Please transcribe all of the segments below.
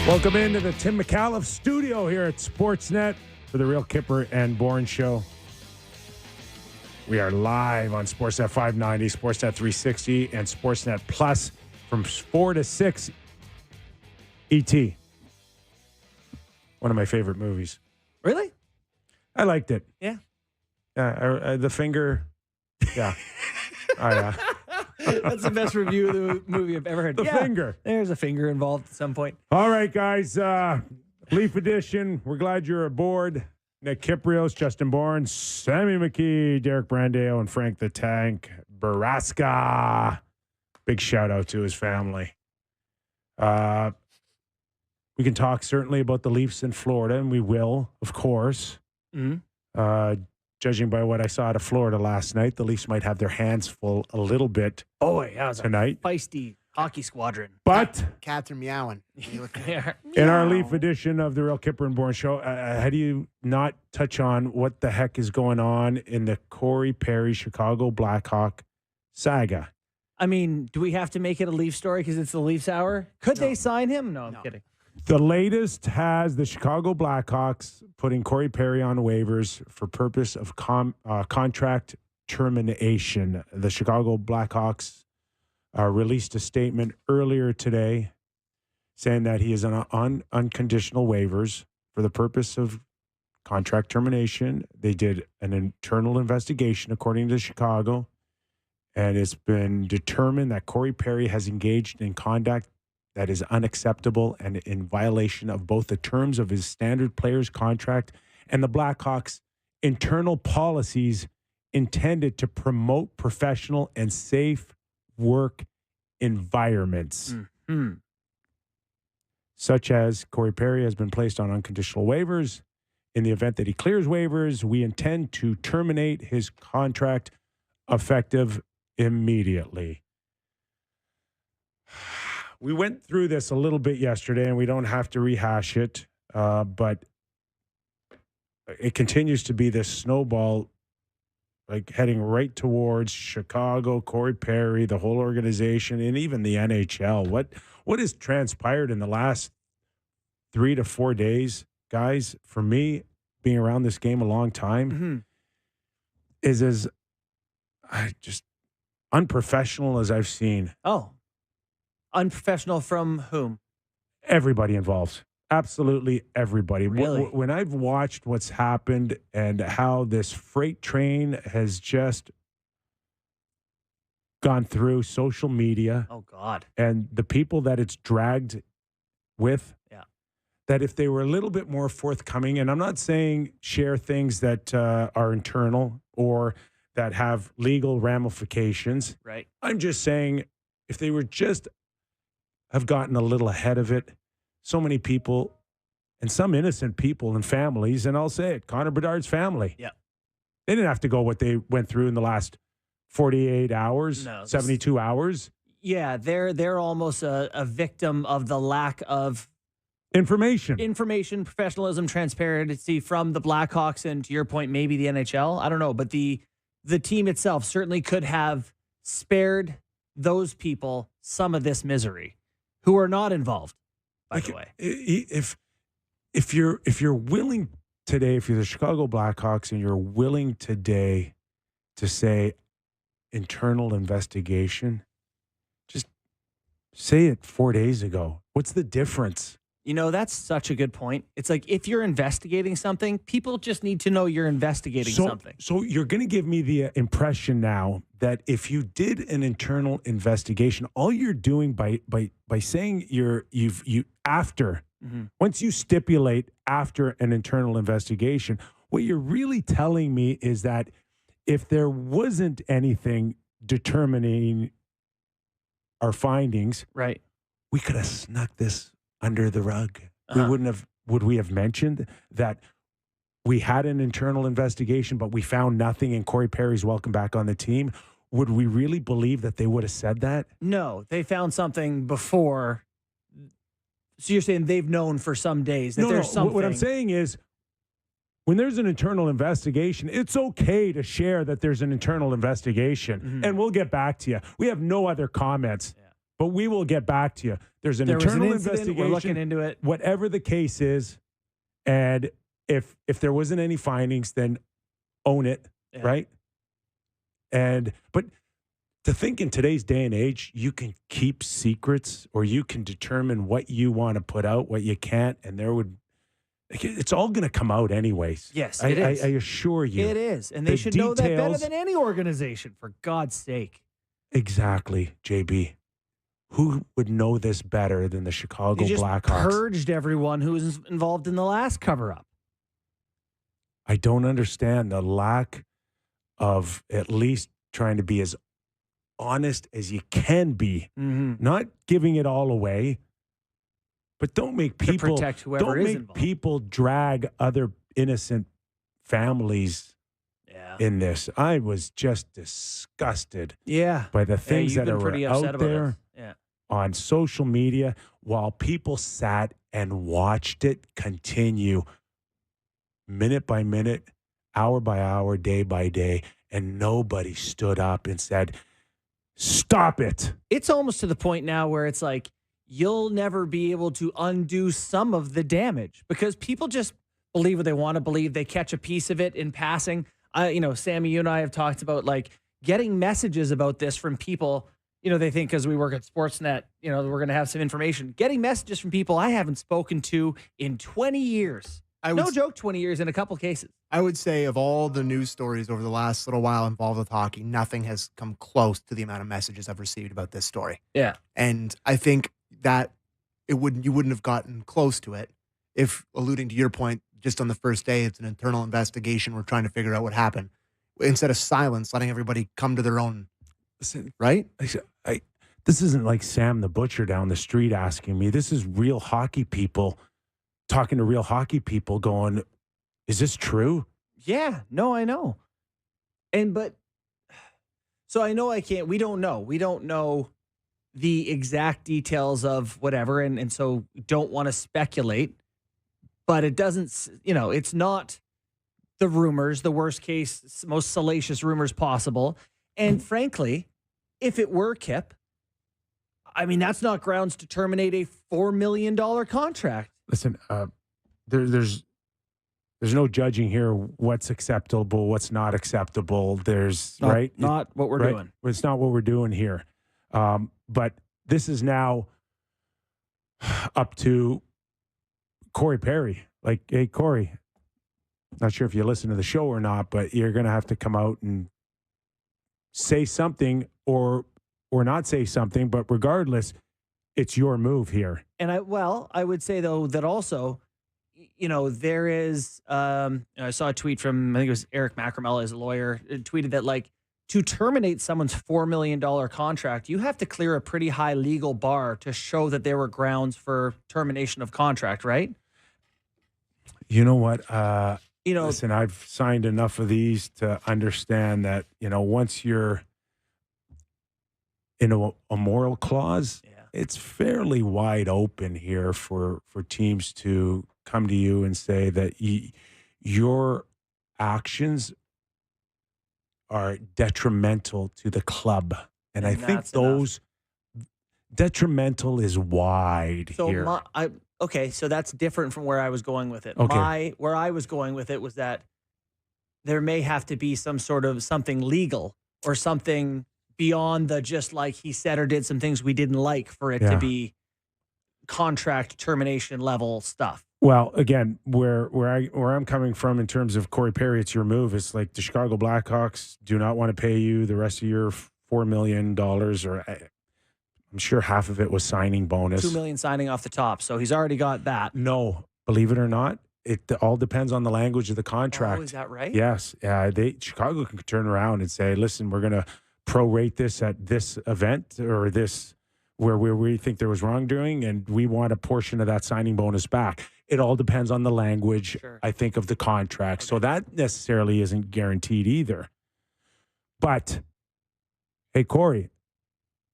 Welcome into the Tim McAuliffe studio here at Sportsnet for the Real Kyper and Bourne show. We are live on Sportsnet 590, Sportsnet 360, and Sportsnet Plus from 4 to 6. E.T. One of my favorite movies. Really? I liked it. Yeah. The finger. Yeah. Oh, yeah. That's the best review of the movie I've ever heard. The finger. There's a finger involved at some point. All right, guys. Leaf Edition. We're glad you're aboard. Nick Kypreos, Justin Bourne, Sammy McKee, Derek Brandeo, and Frank the Tank Baraska. Big shout out to his family. We can talk certainly about the Leafs in Florida, and we will, of course. Mm-hmm. Judging by what I saw out of Florida last night, the Leafs might have their hands full a little bit tonight. Feisty hockey squadron. But Cats are meowing. in our Leaf edition of the Real Kyper and Bourne show, how do you not touch on what the heck is going on in the Corey Perry Chicago Blackhawk saga? I mean, do we have to make it a Leaf story because it's the Leafs hour? Could they sign him? No, I'm kidding. The latest has the Chicago Blackhawks putting Corey Perry on waivers for purpose of contract termination. The Chicago Blackhawks released a statement earlier today saying that he is on unconditional waivers for the purpose of contract termination. They did an internal investigation, according to Chicago, and it's been determined that Corey Perry has engaged in conduct that is unacceptable and in violation of both the terms of his standard player's contract and the Blackhawks' internal policies intended to promote professional and safe work environments. Mm-hmm. Such as Corey Perry has been placed on unconditional waivers. In the event that he clears waivers, we intend to terminate his contract effective immediately. We went through this a little bit yesterday, and we don't have to rehash it, but it continues to be this snowball, like heading right towards Chicago, Corey Perry, the whole organization, and even the NHL. What has transpired in the last 3 to 4 days, guys, for me, being around this game a long time, is as just unprofessional as I've seen. Oh. Unprofessional from whom? Everybody involved. Absolutely everybody. Really? When I've watched what's happened and how this freight train has just gone through social media. Oh, God. And the people that it's dragged with, that if they were a little bit more forthcoming, and I'm not saying share things that are internal or that have legal ramifications. Right. I'm just saying if they were just have gotten a little ahead of it. So many people and some innocent people and families, and I'll say it, Connor Bedard's family. Yeah. They didn't have to go what they went through in the last 48 hours, 72 hours. Yeah, they're almost a victim of the lack of information, professionalism, transparency from the Blackhawks, and to your point, maybe the NHL. I don't know, but the team itself certainly could have spared those people some of this misery. Who are not involved, by the way. If you're willing today, if you're the Chicago Blackhawks and you're willing today to say internal investigation, just say it 4 days ago. What's the difference? You know, that's such a good point. It's like if you're investigating something, people just need to know you're investigating something. So you're going to give me the impression now that if you did an internal investigation, all you're doing by saying once you stipulate after an internal investigation, what you're really telling me is that if there wasn't anything determining our findings, right, we could have snuck this under the rug. Would we have mentioned that we had an internal investigation, but we found nothing and Corey Perry's welcome back on the team? Would we really believe that they would have said that? No, they found something before. So you're saying they've known for some days that there's something. What I'm saying is when there's an internal investigation, it's okay to share that there's an internal investigation. Mm-hmm. And we'll get back to you. We have no other comments. Yeah. But we will get back to you. There's an There was an internal incident. investigation. We're looking into it. Whatever the case is, and if there wasn't any findings, then own it, right? But to think in today's day and age, you can keep secrets or you can determine what you want to put out, what you can't, and it's all going to come out anyways. Yes, it is. I assure you. It is. And they should know that better than any organization, for God's sake. Exactly, JB. Who would know this better than the Chicago Blackhawks? Purged everyone who was involved in the last cover-up. I don't understand the lack of at least trying to be as honest as you can be. Mm-hmm. Not giving it all away, but don't make people protect whoever is involved. People drag other innocent families in this. I was just disgusted by the things that are out there on social media while people sat and watched it continue minute by minute, hour by hour, day by day, and nobody stood up and said, stop it. It's almost to the point now where it's like you'll never be able to undo some of the damage because people just believe what they want to believe. They catch a piece of it in passing. Sammy, you and I have talked about like getting messages about this from people. They think because we work at Sportsnet, we're going to have some information. Getting messages from people I haven't spoken to in 20 years. No joke, 20 years in a couple cases. I would say of all the news stories over the last little while involved with hockey, nothing has come close to the amount of messages I've received about this story. Yeah. And I think that you wouldn't have gotten close to it if, alluding to your point, just on the first day, it's an internal investigation. We're trying to figure out what happened. Instead of silence, letting everybody come to their own. Listen, right? This isn't like Sam the Butcher down the street asking me. This is real hockey people talking to real hockey people going, is this true? Yeah, no, I know. So I know we don't know. We don't know the exact details of whatever. And so don't want to speculate, but it doesn't, it's not the rumors, the worst case, most salacious rumors possible. And frankly, if it were Kip, I mean, that's not grounds to terminate a $4 million contract. Listen, there's no judging here what's acceptable, what's not acceptable. Not what we're doing. It's not what we're doing here. But this is now up to Corey Perry. Like, hey, Corey, not sure if you listen to the show or not, but you're going to have to come out and say something or not say something. But regardless, it's your move here. And I would say, though, that also, there is, I saw a tweet from, I think it was Eric Macramella, his lawyer, tweeted that, like, to terminate someone's $4 million contract, you have to clear a pretty high legal bar to show that there were grounds for termination of contract, right? You know what? Listen, I've signed enough of these to understand that, once you're in a moral clause, it's fairly wide open here for teams to come to you and say that your actions are detrimental to the club. And I think those detrimental is wide here. Okay, so that's different from where I was going with it. Okay. Where I was going with it was that there may have to be some sort of something legal or something beyond the just like he said or did some things we didn't like for it to be contract termination level stuff. Well, again, where I'm coming from in terms of Corey Perry, it's your move. It's like the Chicago Blackhawks do not want to pay you the rest of your $4 million, or I'm sure half of it was signing bonus. $2 million signing off the top, so he's already got that. No, believe it or not, it all depends on the language of the contract. Oh, is that right? Yes. Chicago can turn around and say, listen, we're going to prorate this at this event or this where we think there was wrongdoing, and we want a portion of that signing bonus back. It all depends on the language, I think, of the contract. Okay. So that necessarily isn't guaranteed either. But, hey, Corey,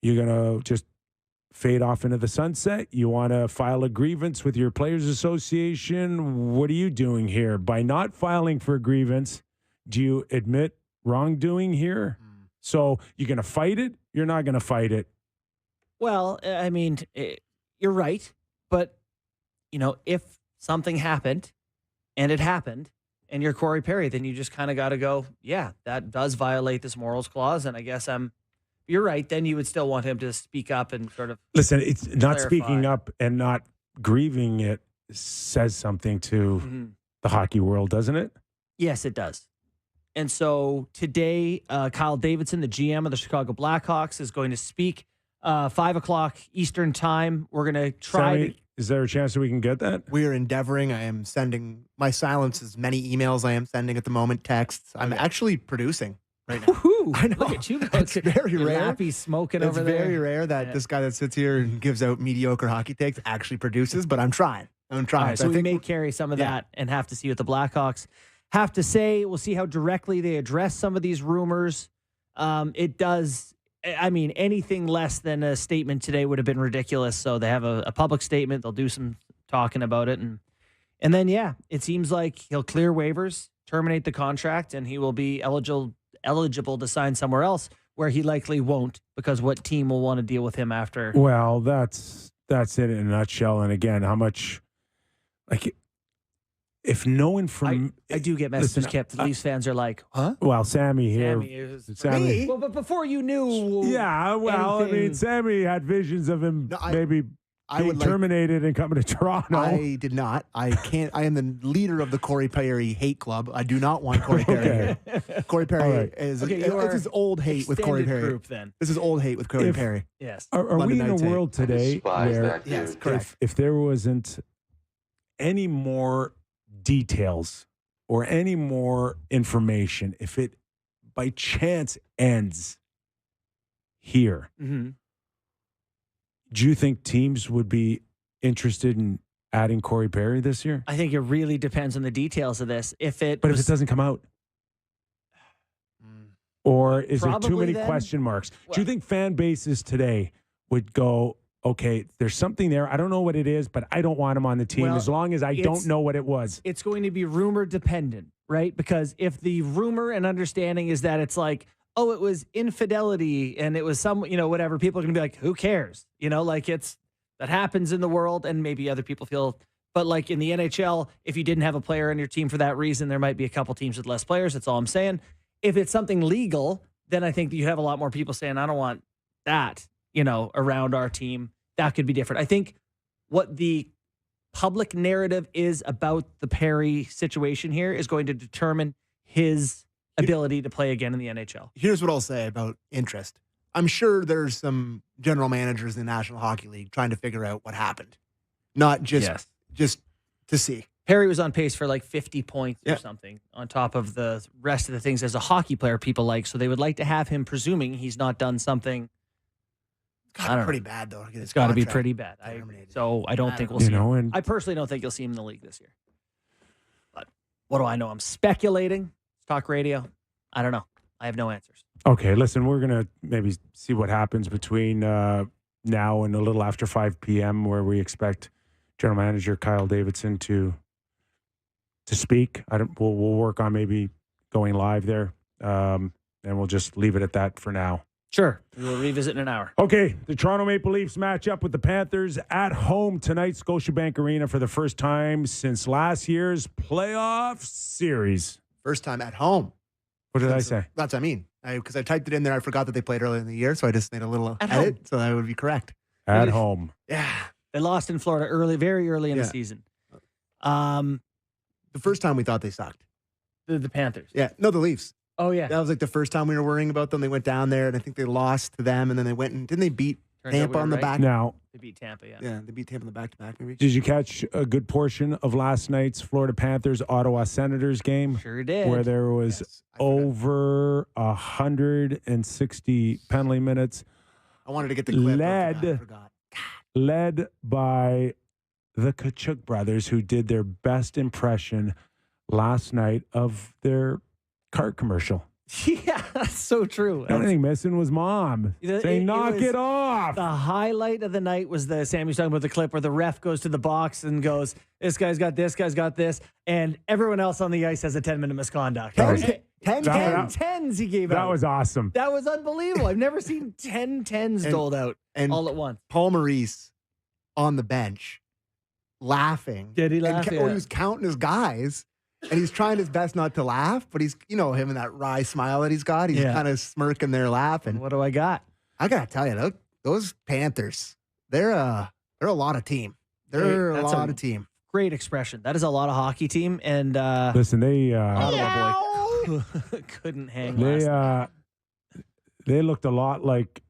you're going to just fade off into the sunset? You want to file a grievance with your Players Association? What are you doing here? By not filing for a grievance, do you admit wrongdoing here? So you're going to fight it? You're not going to fight it? Well, I mean, you're right. But, if something happened and it happened and you're Corey Perry, then you just kind of got to go, yeah, that does violate this morals clause. And I guess you're right. Then you would still want him to speak up and sort of listen. It's not clarify. Speaking up and not grieving it says something to the hockey world, doesn't it? Yes, it does. And so today, Kyle Davidson, the GM of the Chicago Blackhawks, is going to speak 5:00 Eastern time. We're going to try Sammy, is there a chance that we can get that? We are endeavoring. I am sending my silence as many emails I am sending at the moment, texts. I'm actually producing right now. Woohoo! I know. Look at you. It's very rare. Happy smoking It's over there. very rare that this guy that sits here and gives out mediocre hockey takes actually produces, but I'm trying. I'm trying. All right, so we may carry some of that and have to see what the Blackhawks have to say. We'll see how directly they address some of these rumors. It does. I mean, anything less than a statement today would have been ridiculous. So they have a public statement. They'll do some talking about it. And then, it seems like he'll clear waivers, terminate the contract, and he will be eligible to sign somewhere else where he likely won't, because what team will want to deal with him after? Well, that's it in a nutshell. And again, how much, if no information, I do get messages, Kip. The Leafs fans are like, huh? Well, Sammy here. Me? Well, but before you knew. Yeah, well, anything. I mean, Sammy had visions of him maybe being terminated and coming to Toronto. I did not. I can't. I am the leader of the Corey Perry hate club. I do not want Corey Perry here. Corey Perry is. This is old hate with Corey Perry. Group, then. This is old hate with Corey Perry. Yes. Are we in a world today where yes, correct. if there wasn't any more details or any more information, if it by chance ends here, do you think teams would be interested in adding Corey Perry this year? I think it really depends on the details of this. If it doesn't come out, or is there too many then, question marks? Do you think fan bases today would go, okay, there's something there. I don't know what it is, but I don't want him on the team as long as I don't know what it was. It's going to be rumor dependent, right? Because if the rumor and understanding is that it's like, oh, it was infidelity and it was some, whatever, people are going to be like, who cares? That happens in the world, and maybe other people feel, but like in the NHL, if you didn't have a player on your team for that reason, there might be a couple teams with less players. That's all I'm saying. If it's something legal, then I think you have a lot more people saying, I don't want that, around our team. That could be different. I think what the public narrative is about the Perry situation here is going to determine his ability to play again in the NHL. Here's what I'll say about interest. I'm sure there's some general managers in the National Hockey League trying to figure out what happened. Not just to see. Perry was on pace for like 50 points or something on top of the rest of the things as a hockey player people like. So they would like to have him, presuming he's not done something. Pretty bad, though. It's got to be pretty bad. So I don't think we'll see him. And I personally don't think you'll see him in the league this year. But what do I know? I'm speculating. Talk radio. I don't know. I have no answers. Okay, listen, we're going to maybe see what happens between now and a little after 5 p.m. where we expect General Manager Kyle Davidson to speak. We'll work on maybe going live there, and we'll just leave it at that for now. Sure. We will revisit in an hour. Okay, the Toronto Maple Leafs match up with the Panthers at home tonight, Scotiabank Arena, for the first time since last year's playoff series. First time at home. What did I say? That's what I mean. Because I typed it in there. I forgot that they played earlier in the year, so I just made a little edit, so that would be correct. At home. Yeah. They lost in Florida very early in the season. The first time we thought they sucked. The Panthers. Yeah. No, the Leafs. Oh, yeah. That was like the first time we were worrying about them. They went down there, and I think they lost to them, and then they went and didn't they beat Tampa on the back? Now, they beat Tampa, yeah. Yeah, they beat Tampa on the back-to-back, maybe. Did you catch a good portion of last night's Florida Panthers Ottawa Senators game? Sure did. Where there was over 160 penalty minutes. I wanted to get the clip. I forgot. Led by the Tkachuk brothers, who did their best impression last night of their cart commercial. Yeah, that's so true. The only thing missing was Mom saying, knock it off. The highlight of the night was Sammy's talking about the clip where the ref goes to the box and goes, this guy's got this, and everyone else on the ice has a 10-minute misconduct. 10 That- 10 10s he gave out. That was awesome. That was unbelievable. I've never seen 10 10s doled out all at once. Paul Maurice on the bench laughing. Did he laugh? He was counting his guys, and he's trying his best not to laugh, but he's, him and that wry smile that he's got. He's kind of smirking there laughing. What do I got? I got to tell you, those Panthers, they're a lot of team. They're a lot of team. Great expression. That is a lot of hockey team. And Listen, they Ottawa boy couldn't hang last night. They looked a lot like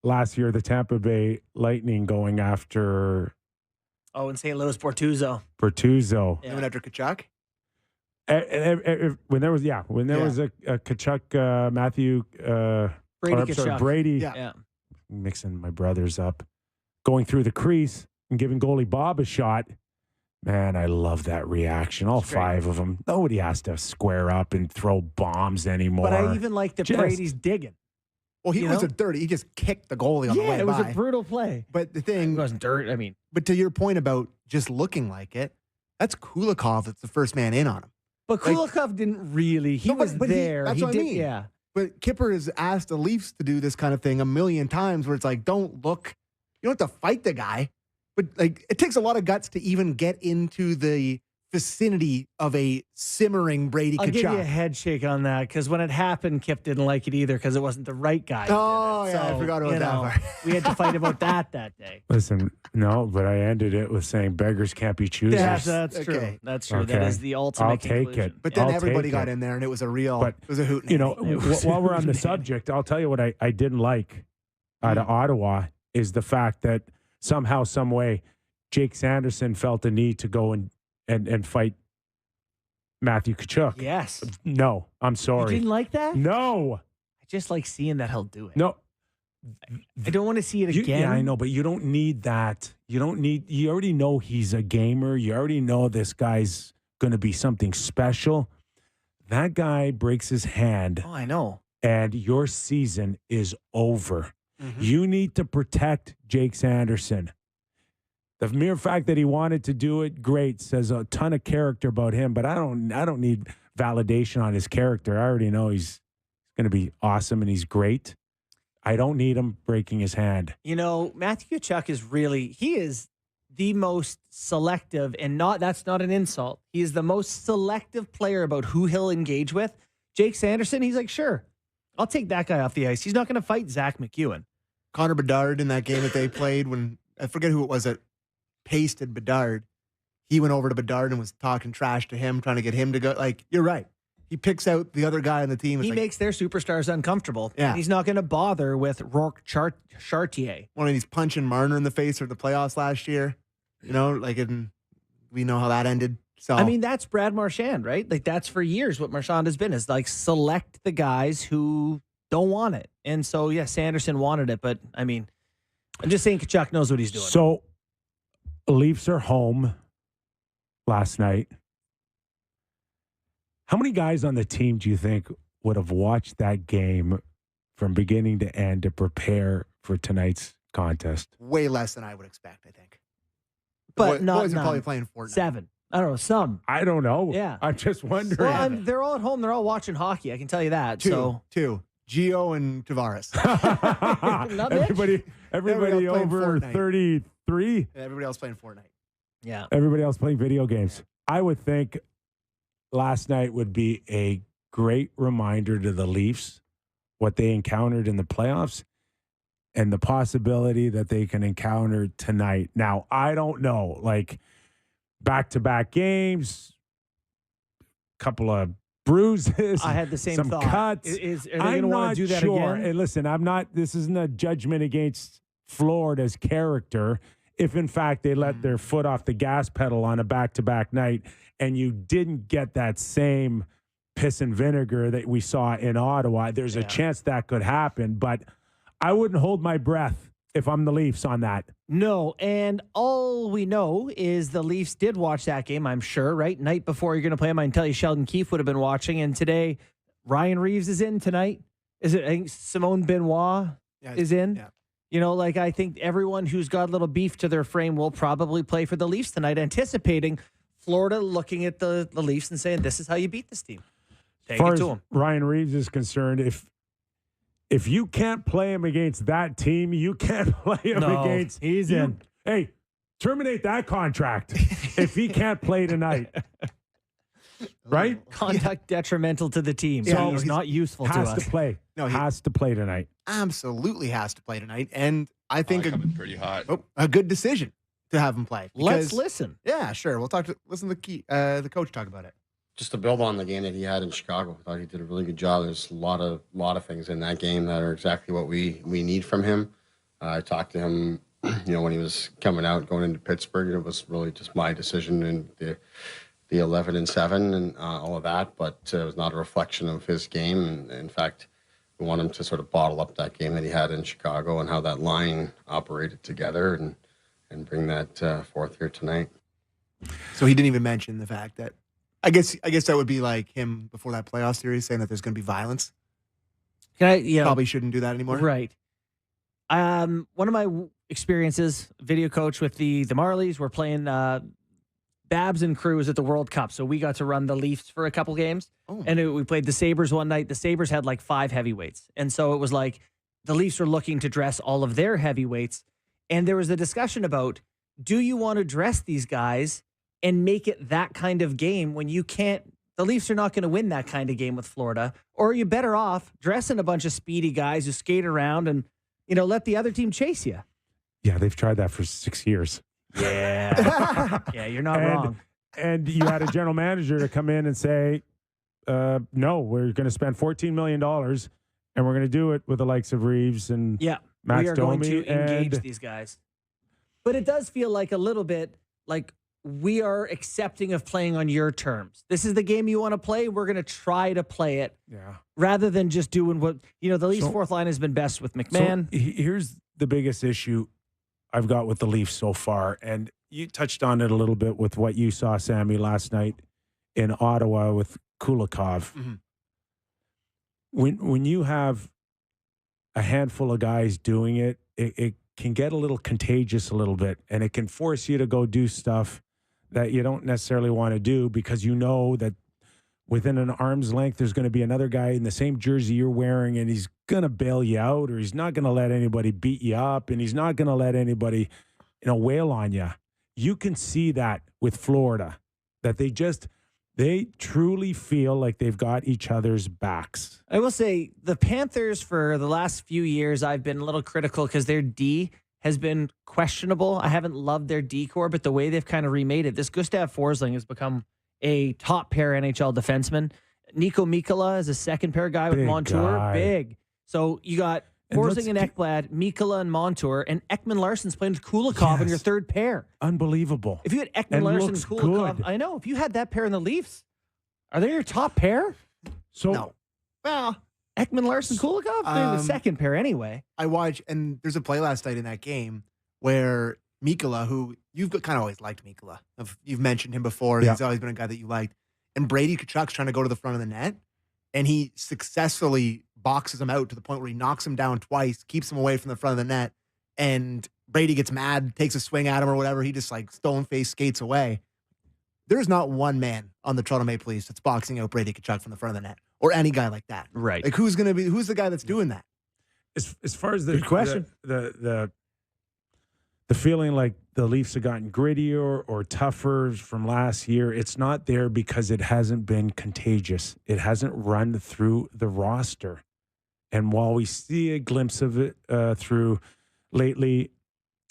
last year the Tampa Bay Lightning going after Oh, in St. Louis, Bortuzzo. Yeah. Even after Kachuk? When there was a Kachuk, Matthew, Brady Kachuk. Brady, Yeah. mixing my brothers up, going through the crease and giving goalie Bob a shot. Man, I love that reaction. All five of them. Nobody has to square up and throw bombs anymore. But I even like that Brady's digging. Well, he wasn't dirty. He just kicked the goalie on the way by. Yeah, it was a brutal play. But the thing... It wasn't dirt. I mean... But to your point about just looking like it, that's Kulikov that's the first man in on him. But Kulikov didn't really. He was there. That's what I mean. Yeah. But Kyper has asked the Leafs to do this kind of thing a million times where it's like, don't look. You don't have to fight the guy. But it takes a lot of guts to even get into the vicinity of a simmering Brady Kachuk. I'll give you a head shake on that because when it happened, Kip didn't like it either because it wasn't the right guy. Oh, yeah, I forgot about that part. We had to fight about that day. Listen, no, but I ended it with saying beggars can't be choosers. Yeah, that's true. Okay. That's true. Okay. That is the ultimate I'll take conclusion. it. But then I'll everybody take got it. in there and it was a real, But, it was a hootenanny. while we're on the subject, I'll tell you what I didn't like out of Ottawa is the fact that somehow, some way, Jake Sanderson felt the need to go and fight Matthew Kachuk. Yes. No, I'm sorry. You didn't like that? No. I just like seeing that he'll do it. No. I don't want to see it again. Yeah, I know, but you don't need that. You already know he's a gamer. You already know this guy's going to be something special. That guy breaks his hand. Oh, I know. And your season is over. Mm-hmm. You need to protect Jake Sanderson. The mere fact that he wanted to do it, great, says a ton of character about him, but I don't need validation on his character. I already know he's going to be awesome and he's great. I don't need him breaking his hand. Matthew Kachuk is the most selective, and that's not an insult. He is the most selective player about who he'll engage with. Jake Sanderson, he's like, sure, I'll take that guy off the ice. He's not going to fight Zach McEwen. Connor Bedard in that game that they played when, I forget who it was that pasted Bedard. He went over to Bedard and was talking trash to him, trying to get him to go. Like, you're right. He picks out the other guy on the team. He makes their superstars uncomfortable. Yeah. And he's not going to bother with Rourke Chartier. One of these punching Marner in the face or the playoffs last year. We know how that ended. So I mean, that's Brad Marchand, right? Like, that's for years what Marchand has been, is like select the guys who don't want it. And so, yeah, Sanderson wanted it. But, I mean, I'm just saying Kachuk knows what he's doing. So, Leafs are home last night. How many guys on the team do you think would have watched that game from beginning to end to prepare for tonight's contest? way less than I would expect, I think. But boys are none. probably playing Fortnite. 7. I don't know, some. I don't know. Yeah. I'm just wondering. Well, they're all at home. They're all watching hockey. I can tell you that. Two. Gio and Tavares. Not Mitch? everybody else playing over Fortnite. 33. Everybody else playing Fortnite. Yeah. Everybody else playing video games. I would think last night would be a great reminder to the Leafs what they encountered in the playoffs and the possibility that they can encounter tonight. Now, I don't know, like back-to-back games, couple of bruises. I had the same some thought. cuts. Are they going to want to do that sure. again? And listen, this isn't a judgment against Florida's character. If, in fact, they let their foot off the gas pedal on a back-to-back night and you didn't get that same piss and vinegar that we saw in Ottawa, there's a chance that could happen. But I wouldn't hold my breath if I'm the Leafs on that. No, and all we know is the Leafs did watch that game, I'm sure, right? Night before you're going to play them, I can tell you Sheldon Keefe would have been watching. And today, Ryan Reeves is in tonight. I think Simone Benoit is in. Yeah. I think everyone who's got a little beef to their frame will probably play for the Leafs tonight, anticipating Florida looking at the Leafs and saying, this is how you beat this team. Take far it as to him. Ryan Reeves is concerned, if you can't play him against that team, you can't play him against. He's in. Hey, terminate that contract if he can't play tonight. Right? Contact detrimental to the team. Yeah, So he's not useful to Has us. to play. No, he has to play tonight. absolutely has to play tonight, and I think coming pretty hot. a good decision to have him play. Let's because- listen. Yeah, sure. We'll listen to the coach talk about it. Just to build on the game that he had in Chicago, I thought he did a really good job. There's a lot of things in that game that are exactly what we need from him. I talked to him, when he was coming out, going into Pittsburgh. It was really just my decision and the 11-7 and all of that, but it was not a reflection of his game. And in fact, we want him to sort of bottle up that game that he had in Chicago and how that line operated together and bring that forth here tonight. So he didn't even mention the fact that I guess that would be like him before that playoff series saying that there's going to be violence. Can I, Probably shouldn't do that anymore. Right. One of my experiences, video coach with the Marlies, we're playing Babs and Cruz at the World Cup. So we got to run the Leafs for a couple games. Oh. And we played the Sabres one night. The Sabres had like 5 heavyweights. And so it was like the Leafs were looking to dress all of their heavyweights. And there was a discussion about, do you want to dress these guys and make it that kind of game when you can't? The Leafs are not going to win that kind of game with Florida. Or are you better off dressing a bunch of speedy guys who skate around and, let the other team chase you? Yeah, they've tried that for 6 years. Yeah. Yeah, you're not wrong. And you had a general manager to come in and say, no, we're going to spend $14 million and we're going to do it with the likes of Reeves and Yeah, Max we are going Domi to engage and- these guys. But it does feel like a little bit like we are accepting of playing on your terms. This is the game you want to play. We're going to try to play it. Yeah. Rather than just doing what, the Leafs' So- fourth line has been best with McMahon. So here's the biggest issue I've got with the Leafs so far. And you touched on it a little bit with what you saw, Sammy, last night in Ottawa with Kulikov. Mm-hmm. When you have a handful of guys doing it, it can get a little contagious a little bit, and it can force you to go do stuff that you don't necessarily want to do because you know that within an arm's length, there's going to be another guy in the same jersey you're wearing, and he's going to bail you out, or he's not going to let anybody beat you up, and he's not going to let anybody, wail on you. You can see that with Florida, that they truly feel like they've got each other's backs. I will say the Panthers for the last few years, I've been a little critical because their D has been questionable. I haven't loved their D core, but the way they've kind of remade it, this Gustav Forsling has become a top pair NHL defenseman. Nico Mikkola is a second pair guy with Big Montour. guy. Big. So you got Forsling and Ekblad, Mikkola and Montour, and Ekman Larsson's playing with Kulikov in your third pair. Unbelievable. If you had Ekman And Larsson, looks Kulikov, good. I know. If you had that pair in the Leafs, are they your top pair? So No. Well, Ekman Larsson, Kulikov? They're the second pair anyway. I watched, and there's a play last night in that game where Mikkola, who you've kind of always liked Mikkola. You've mentioned him before. Yeah. He's always been a guy that you liked. And Brady Tkachuk's trying to go to the front of the net, and he successfully boxes him out to the point where he knocks him down twice, keeps him away from the front of the net, and Brady gets mad, takes a swing at him or whatever. He just stone face skates away. There's not one man on the Toronto Maple Leafs that's boxing out Brady Tkachuk from the front of the net, or any guy like that. Right. Like who's the guy that's doing that? as far as the Good question. the feeling like the Leafs have gotten grittier or tougher from last year, it's not there because it hasn't been contagious. It hasn't run through the roster. And while we see a glimpse of it through lately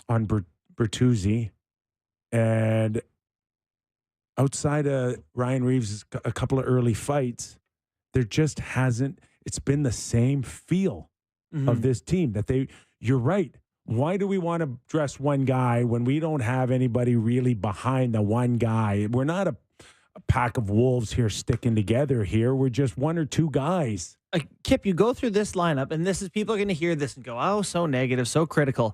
on Bertuzzi, and outside of Ryan Reeves' a couple of early fights, there just hasn't, it's been the same feel of this team that you're right. Why do we want to dress one guy when we don't have anybody really behind the one guy? We're not a pack of wolves here sticking together here. We're just one or two guys. Kip, you go through this lineup, and this is people are going to hear this and go, oh, so negative, so critical.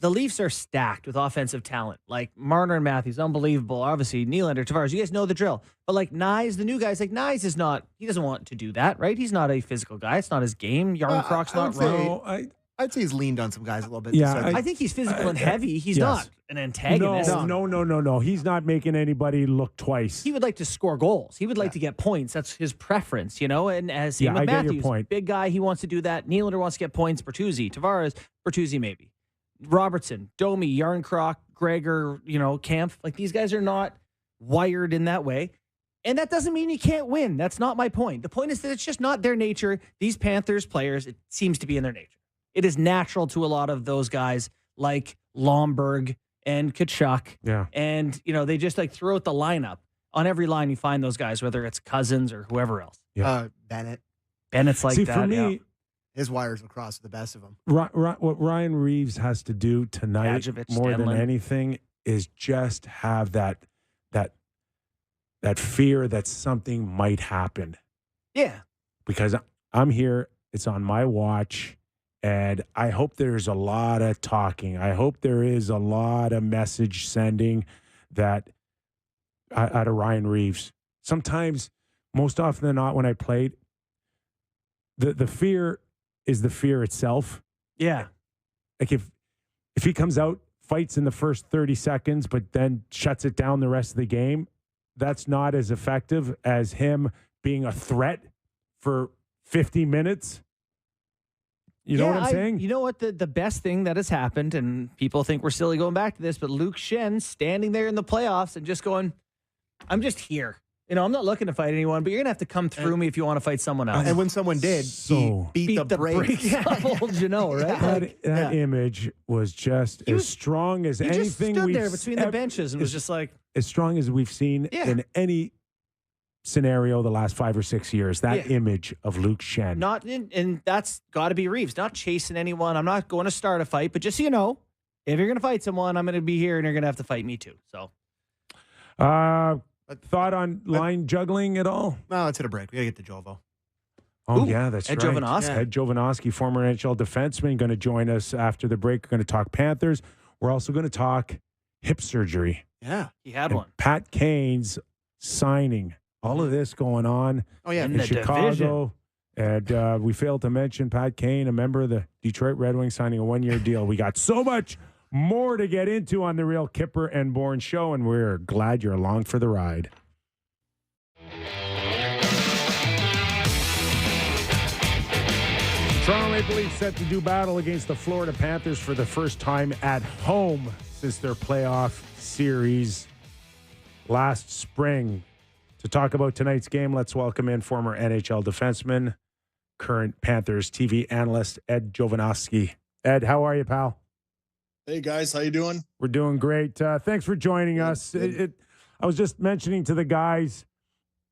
The Leafs are stacked with offensive talent. Like Marner and Matthews, unbelievable. Obviously, Nylander, Tavares, you guys know the drill. But like Nyes, the new guys, like Nyes is not, he doesn't want to do that, right? He's not a physical guy. It's not his game. Yarncrocs I not would say- wrong. No, I'd say he's leaned on some guys a little bit. Yeah, this season. I think he's physical and heavy. He's yes. not an antagonist. No. He's not making anybody look twice. He would like to score goals. He would like to get points. That's his preference, And as same with I Matthews, get your point. Big guy, he wants to do that. Nylander wants to get points. Bertuzzi, Tavares, Bertuzzi maybe. Robertson, Domi, Yarncroc, Gregor, Kampf. Like, these guys are not wired in that way. And that doesn't mean you can't win. That's not my point. The point is that it's just not their nature. These Panthers players, it seems to be in their nature. It is natural to a lot of those guys like Lomberg and Kachuk. Yeah. And, they just throughout the lineup. On every line you find those guys, whether it's Cousins or whoever else. Yeah. Bennett. Bennett's like See, that. for me, his wires across the best of them. what Ryan Reeves has to do tonight Gadjevich, more Stanley. than anything is just have that fear that something might happen. Yeah. Because I'm here, it's on my watch, and I hope there's a lot of talking. I hope there is a lot of message sending that out of Ryan Reeves. Sometimes, most often than not, when I played, the fear is the fear itself. Yeah. Like if he comes out, fights in the first 30 seconds, but then shuts it down the rest of the game, that's not as effective as him being a threat for 50 minutes. You know what I'm saying? You know what? The best thing that has happened, and people think we're silly going back to this, but Luke Shen standing there in the playoffs and just going, I'm just here. I'm not looking to fight anyone, but you're going to have to come through me if you want to fight someone else. And when someone did, he beat the brakes. Off Janot, right? That image was just as strong as He anything just stood we've there between the benches and was just like, as strong as we've seen in any scenario the last 5 or 6 years. That image of Luke Shen. and that's got to be Reeves. Not chasing anyone. I'm not going to start a fight, but just so you know, if you're going to fight someone, I'm going to be here, and you're going to have to fight me too. So, thought on line juggling at all? No, let's hit a break. We got to get to Jovo. Oh, yeah, that's Ed right. Jovanovski. Ed Jovanovski, former NHL defenseman, going to join us after the break. We're going to talk Panthers. We're also going to talk hip surgery. Yeah. he had And one. Pat Kane's signing. All of this going on In in the Chicago. And we failed to mention Pat Kane, a member of the Detroit Red Wings, signing a one-year deal. We got so much more to get into on the Real Kyper and Bourne show, and we're glad you're along for the ride. Toronto Maple Leafs set to do battle against the Florida Panthers for the first time at home since their playoff series last spring. To talk about tonight's game, let's welcome in former NHL defenseman, current Panthers TV analyst, Ed Jovanovski. Ed, how are you, pal? Hey, guys. How you doing? We're doing great. Thanks for joining us. I was just mentioning to the guys,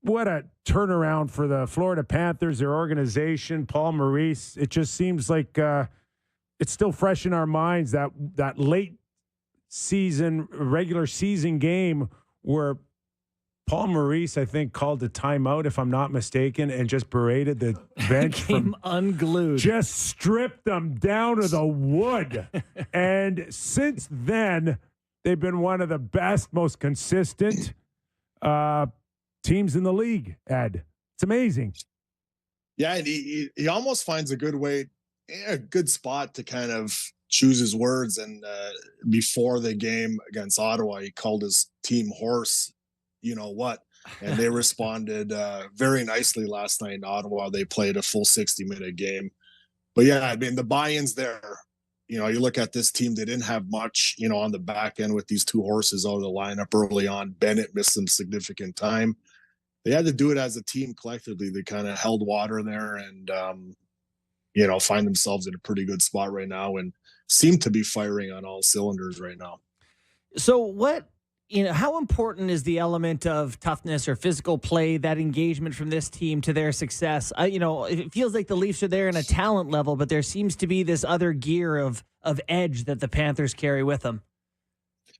what a turnaround for the Florida Panthers, their organization, Paul Maurice. It just seems like it's still fresh in our minds, that late season, regular season game where Paul Maurice, I think, called a timeout, if I'm not mistaken, and just berated the bench. Came unglued. Just stripped them down to the wood. And since then, they've been one of the best, most consistent teams in the league, Ed. It's amazing. Yeah, and he almost finds a good spot to kind of choose his words. And before the game against Ottawa, he called his team horse, you know what, and they responded very nicely last night in Ottawa. They played a full 60-minute game. But yeah, I mean, the buy-in's there. You look at this team, they didn't have much, on the back end with these two horses out of the lineup early on. Bennett missed some significant time. They had to do it as a team collectively. They kind of held water there and, find themselves in a pretty good spot right now and seem to be firing on all cylinders right now. So how important is the element of toughness or physical play, that engagement from this team to their success? It feels like the Leafs are there in a talent level, but there seems to be this other gear of edge that the Panthers carry with them.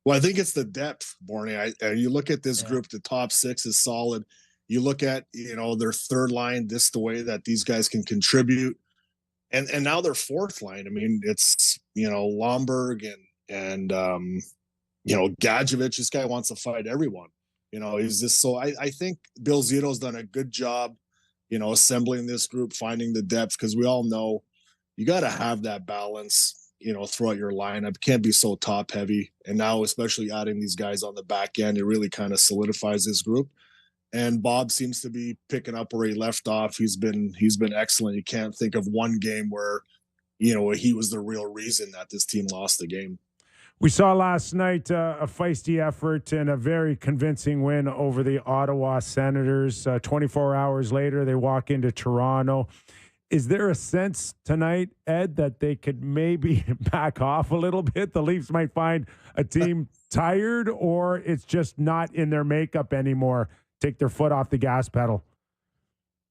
Well, I think it's the depth, Bourne. You look at this group, the top six is solid. You look at, their third line, the way that these guys can contribute. And now their fourth line. I mean, it's, Lomberg and Gadjevich. This guy wants to fight everyone. He's just so I think Bill Zito's done a good job, assembling this group, finding the depth, because we all know you got to have that balance, throughout your lineup. Can't be so top heavy. And now, especially adding these guys on the back end, it really kind of solidifies this group. And Bob seems to be picking up where he left off. He's been excellent. You can't think of one game where, he was the real reason that this team lost the game. We saw last night a feisty effort and a very convincing win over the Ottawa Senators. 24 hours later, they walk into Toronto. Is there a sense tonight, Ed, that they could maybe back off a little bit? The Leafs might find a team tired, or it's just not in their makeup anymore. Take their foot off the gas pedal.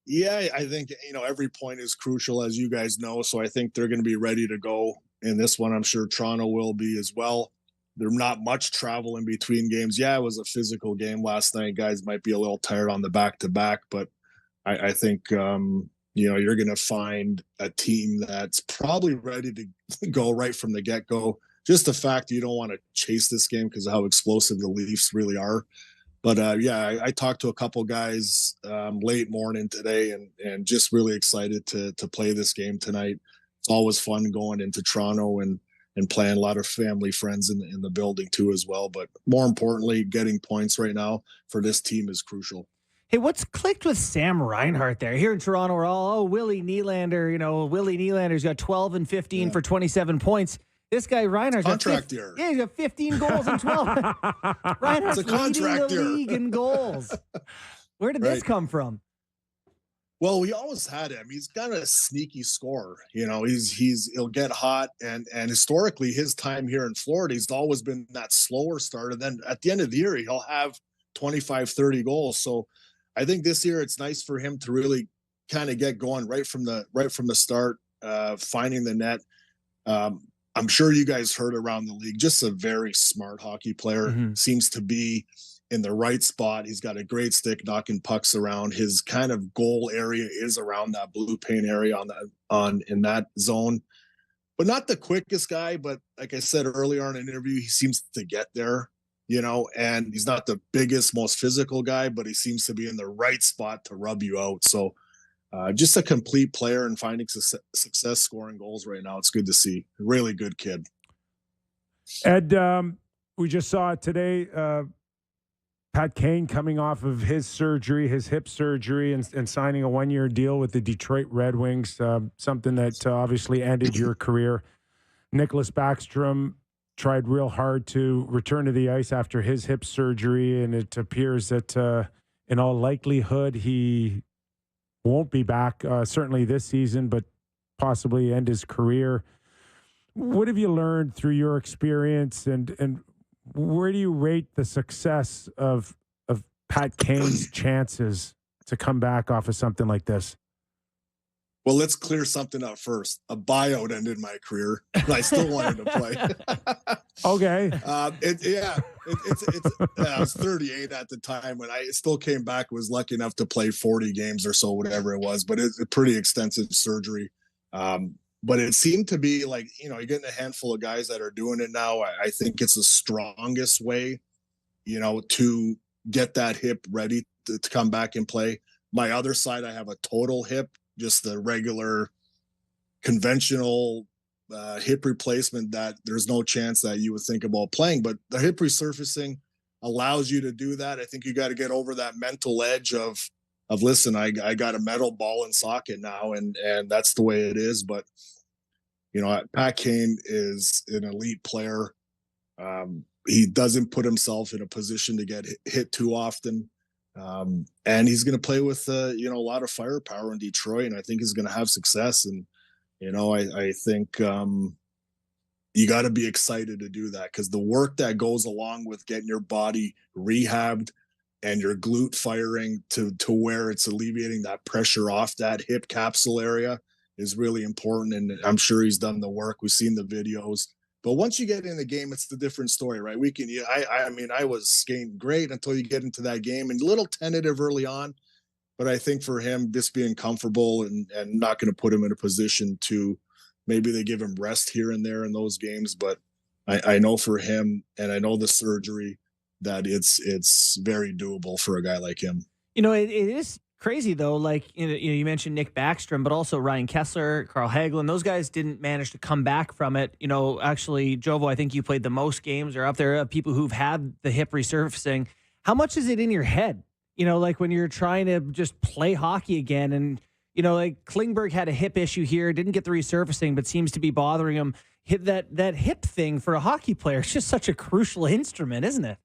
Yeah, I think, every point is crucial, as you guys know. So I think they're going to be ready to go in this one. I'm sure Toronto will be as well. There's not much travel in between games. Yeah, it was a physical game last night. Guys might be a little tired on the back-to-back, but I think, you're going to find a team that's probably ready to go right from the get-go. Just the fact you don't want to chase this game because of how explosive the Leafs really are. But I talked to a couple guys late morning today and just really excited to play this game tonight. It's always fun going into Toronto and playing a lot of family friends in the building too as well. But more importantly, getting points right now for this team is crucial. Hey, what's clicked with Sam Reinhart there? Here in Toronto, we're all, Willie Nylander. Willie Nylander's got 12 and 15 for 27 points. This guy Reinhardt, contract year. Yeah, he's got 15 goals and 12. Reinhardt's it's a contract leading the league in goals. Where did this come from? Well, we always had him. He's got a sneaky scorer. He'll get hot, and historically, his time here in Florida, he's always been that slower start, and then at the end of the year, he'll have 25, 30 goals. So I think this year it's nice for him to really kind of get going right from the start, finding the net. I'm sure you guys heard around the league, just a very smart hockey player. Seems to be in the right spot. He's got a great stick knocking pucks around. His kind of goal area is around that blue paint area in that zone. But not the quickest guy, but like I said earlier in an interview, he seems to get there, and he's not the biggest, most physical guy, but he seems to be in the right spot to rub you out. So just a complete player and finding success scoring goals right now. It's good to see. Really good kid. Ed, we just saw it today. Pat Kane coming off of his hip surgery, and signing a one-year deal with the Detroit Red Wings, something that obviously ended your career. Nicholas Backstrom tried real hard to return to the ice after his hip surgery, and it appears that in all likelihood he won't be back, certainly this season, but possibly end his career. What have you learned through your experience, and where do you rate the success of Pat Kane's chances to come back off of something like this? Well, let's clear something up first. A buyout ended my career, but I still wanted to play. Okay. I was 38 at the time when I still came back, was lucky enough to play 40 games or so, whatever it was, but it's a pretty extensive surgery. But it seemed to be like, you're getting a handful of guys that are doing it now. I think it's the strongest way, to get that hip ready to come back and play. My other side, I have a total hip, just the regular conventional hip replacement that there's no chance that you would think about playing. But the hip resurfacing allows you to do that. I think you got to get over that mental edge of listen, I got a metal ball and socket now, and that's the way it is. But Pat Kane is an elite player. He doesn't put himself in a position to get hit too often. And he's going to play with a lot of firepower in Detroit, and I think he's going to have success. And I think you got to be excited to do that, because the work that goes along with getting your body rehabbed and your glute firing to where it's alleviating that pressure off that hip capsule area is really important. And I'm sure he's done the work. We've seen the videos. But once you get in the game, it's a different story, right? I was skating great until you get into that game, and a little tentative early on. But I think for him, just being comfortable and not going to put him in a position to, maybe they give him rest here and there in those games. But I know for him, and I know the surgery, that it's very doable for a guy like him. It is Crazy though, like you mentioned Nick Backstrom, but also Ryan Kessler, Carl Hagelin. Those guys didn't manage to come back from it. Actually, Jovo, I think you played the most games, or up there of people who've had the hip resurfacing. How much is it in your head? Like when you're trying to just play hockey again, and like Klingberg had a hip issue here, didn't get the resurfacing, but seems to be bothering him. Hit that hip thing for a hockey player. It's just such a crucial instrument, isn't it?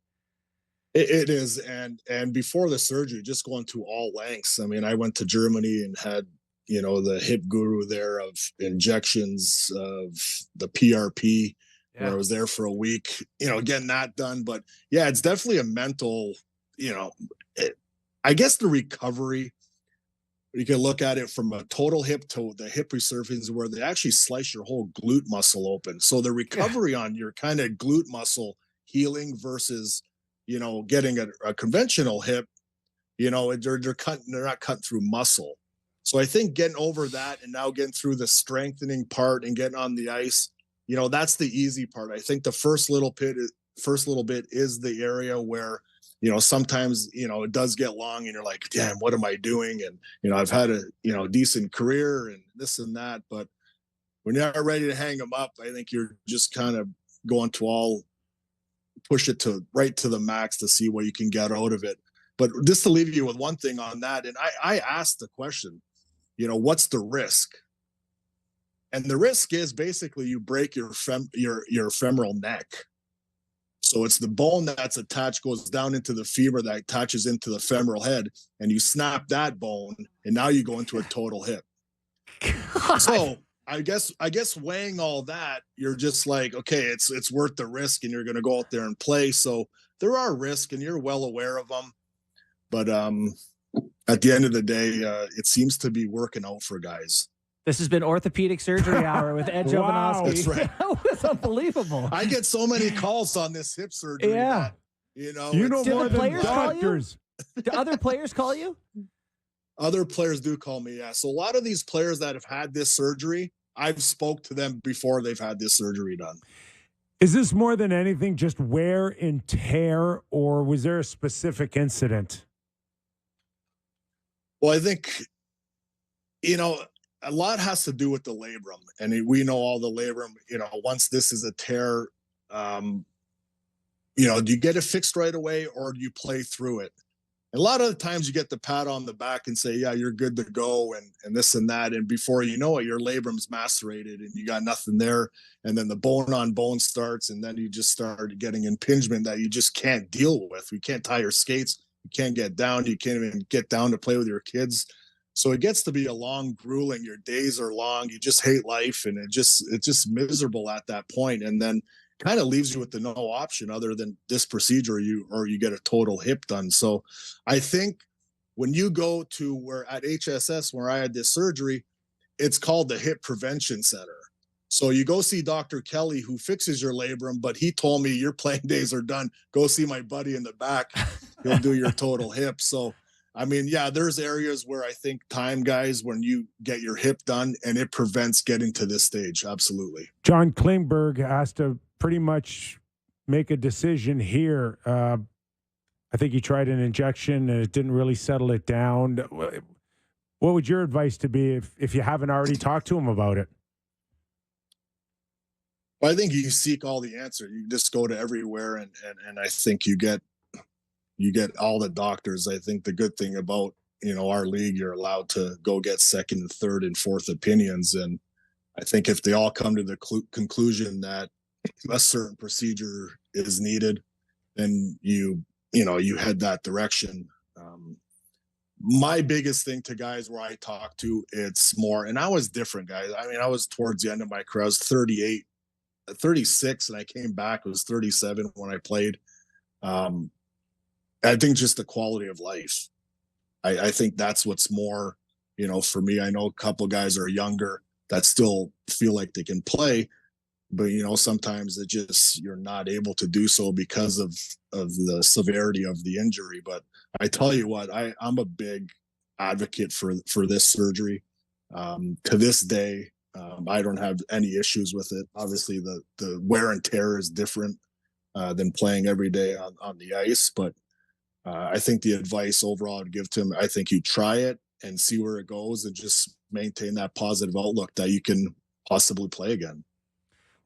It is, and before the surgery, just going to all lengths. I mean, I went to Germany and had the hip guru there of injections of the PRP. Yeah. Where I was there for a week, getting that done. But yeah, it's definitely a mental. I guess the recovery. You can look at it from a total hip to the hip resurfacing, where they actually slice your whole glute muscle open. So the recovery on your kind of glute muscle healing versus getting a conventional hip, they're not cutting through muscle. So I think getting over that and now getting through the strengthening part and getting on the ice, that's the easy part. I think the first little bit is the area where, sometimes, it does get long and you're like, damn, what am I doing? And, I've had a, decent career and this and that, but when you're ready to hang them up, I think you're just kind of going to push it right to the max to see what you can get out of it. But just to leave you with one thing on that, and I asked the question, what's the risk? And the risk is basically you break your femoral neck. So it's the bone that's attached, goes down into the femur that attaches into the femoral head, and you snap that bone, and now you go into a total hip. God. So I guess weighing all that, you're just like, okay, it's worth the risk, and you're going to go out there and play. So there are risks, and you're well aware of them. But at the end of the day, it seems to be working out for guys. This has been Orthopedic Surgery Hour with Ed Jovanovski. Wow, that's right. That was unbelievable. I get so many calls on this hip surgery. Yeah. That, you know more than doctors. Do other players call you? Other players do call me, yeah. So a lot of these players that have had this surgery, I've spoke to them before they've had this surgery done. Is this more than anything just wear and tear, or was there a specific incident? Well, I think, a lot has to do with the labrum, and we know all the labrum. Once this is a tear, do you get it fixed right away, or do you play through it? And a lot of the times you get the pat on the back and say, yeah, you're good to go, and this and that. And before you know it, your labrum's macerated and you got nothing there. And then the bone on bone starts, and then you just start getting impingement that you just can't deal with. You can't tie your skates. You can't get down. You can't even get down to play with your kids. So it gets to be a long, grueling. Your days are long. You just hate life, and it's just miserable at that point. And then kind of leaves you with no option other than this procedure, or you get a total hip done. So I think when you go to where at HSS, where I had this surgery, it's called the Hip Prevention Center. So you go see Dr. Kelly, who fixes your labrum, but he told me your playing days are done. Go see my buddy in the back. He'll do your total hip. So I mean, yeah, there's areas where I think time, guys, when you get your hip done, and it prevents getting to this stage. Absolutely. John Klingberg has to pretty much make a decision here. I think he tried an injection and it didn't really settle it down. What would your advice to be if you haven't already talked to him about it? Well, I think you seek all the answer. You just go to everywhere, and I think you get all the doctors. I think the good thing about, our league, you're allowed to go get second and third and fourth opinions. And I think if they all come to the conclusion that a certain procedure is needed, then you head that direction. My biggest thing to guys where I talk to, it's more, and I was different, guys. I mean, I was towards the end of my career. I was 36, and I came back. I was 37 when I played. I think just the quality of life. I think that's what's more, for me. I know a couple guys are younger that still feel like they can play, but sometimes you're not able to do so because of the severity of the injury. But I tell you what, I'm a big advocate for this surgery. To this day, I don't have any issues with it. Obviously, the wear and tear is different than playing every day on the ice, but I think the advice overall I'd give to him, I think you try it and see where it goes and just maintain that positive outlook that you can possibly play again.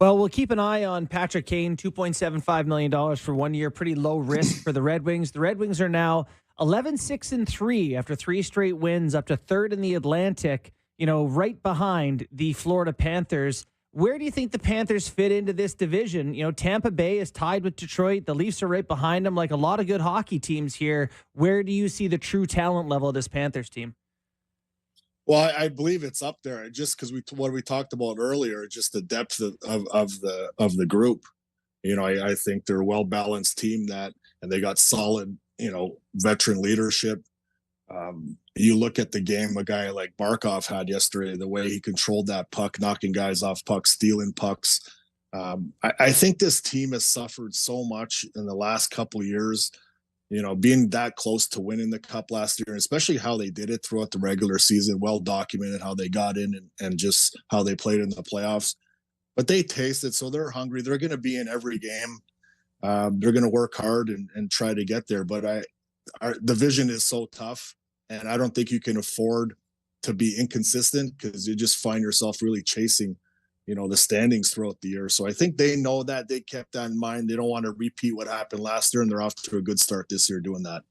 Well, we'll keep an eye on Patrick Kane, $2.75 million for 1 year. Pretty low risk for the Red Wings. The Red Wings are now 11-6-3 after 3 straight wins, up to third in the Atlantic, right behind the Florida Panthers. Where do you think the Panthers fit into this division? Tampa Bay is tied with Detroit. The Leafs are right behind them, like a lot of good hockey teams here. Where do you see the true talent level of this Panthers team? Well, I believe it's up there just because what we talked about earlier, just the depth of the group. I think they're a well-balanced team and they got solid, veteran leadership. You look at the game a guy like Barkov had yesterday, the way he controlled that puck, knocking guys off pucks, stealing pucks. I think this team has suffered so much in the last couple of years, being that close to winning the cup last year, and especially how they did it throughout the regular season, well documented how they got in and just how they played in the playoffs. But they taste it, so they're hungry. They're going to be in every game. They're going to work hard and try to get there. But our division is so tough. And I don't think you can afford to be inconsistent because you just find yourself really chasing, the standings throughout the year. So I think they know that. They kept that in mind. They don't want to repeat what happened last year, and they're off to a good start this year doing that.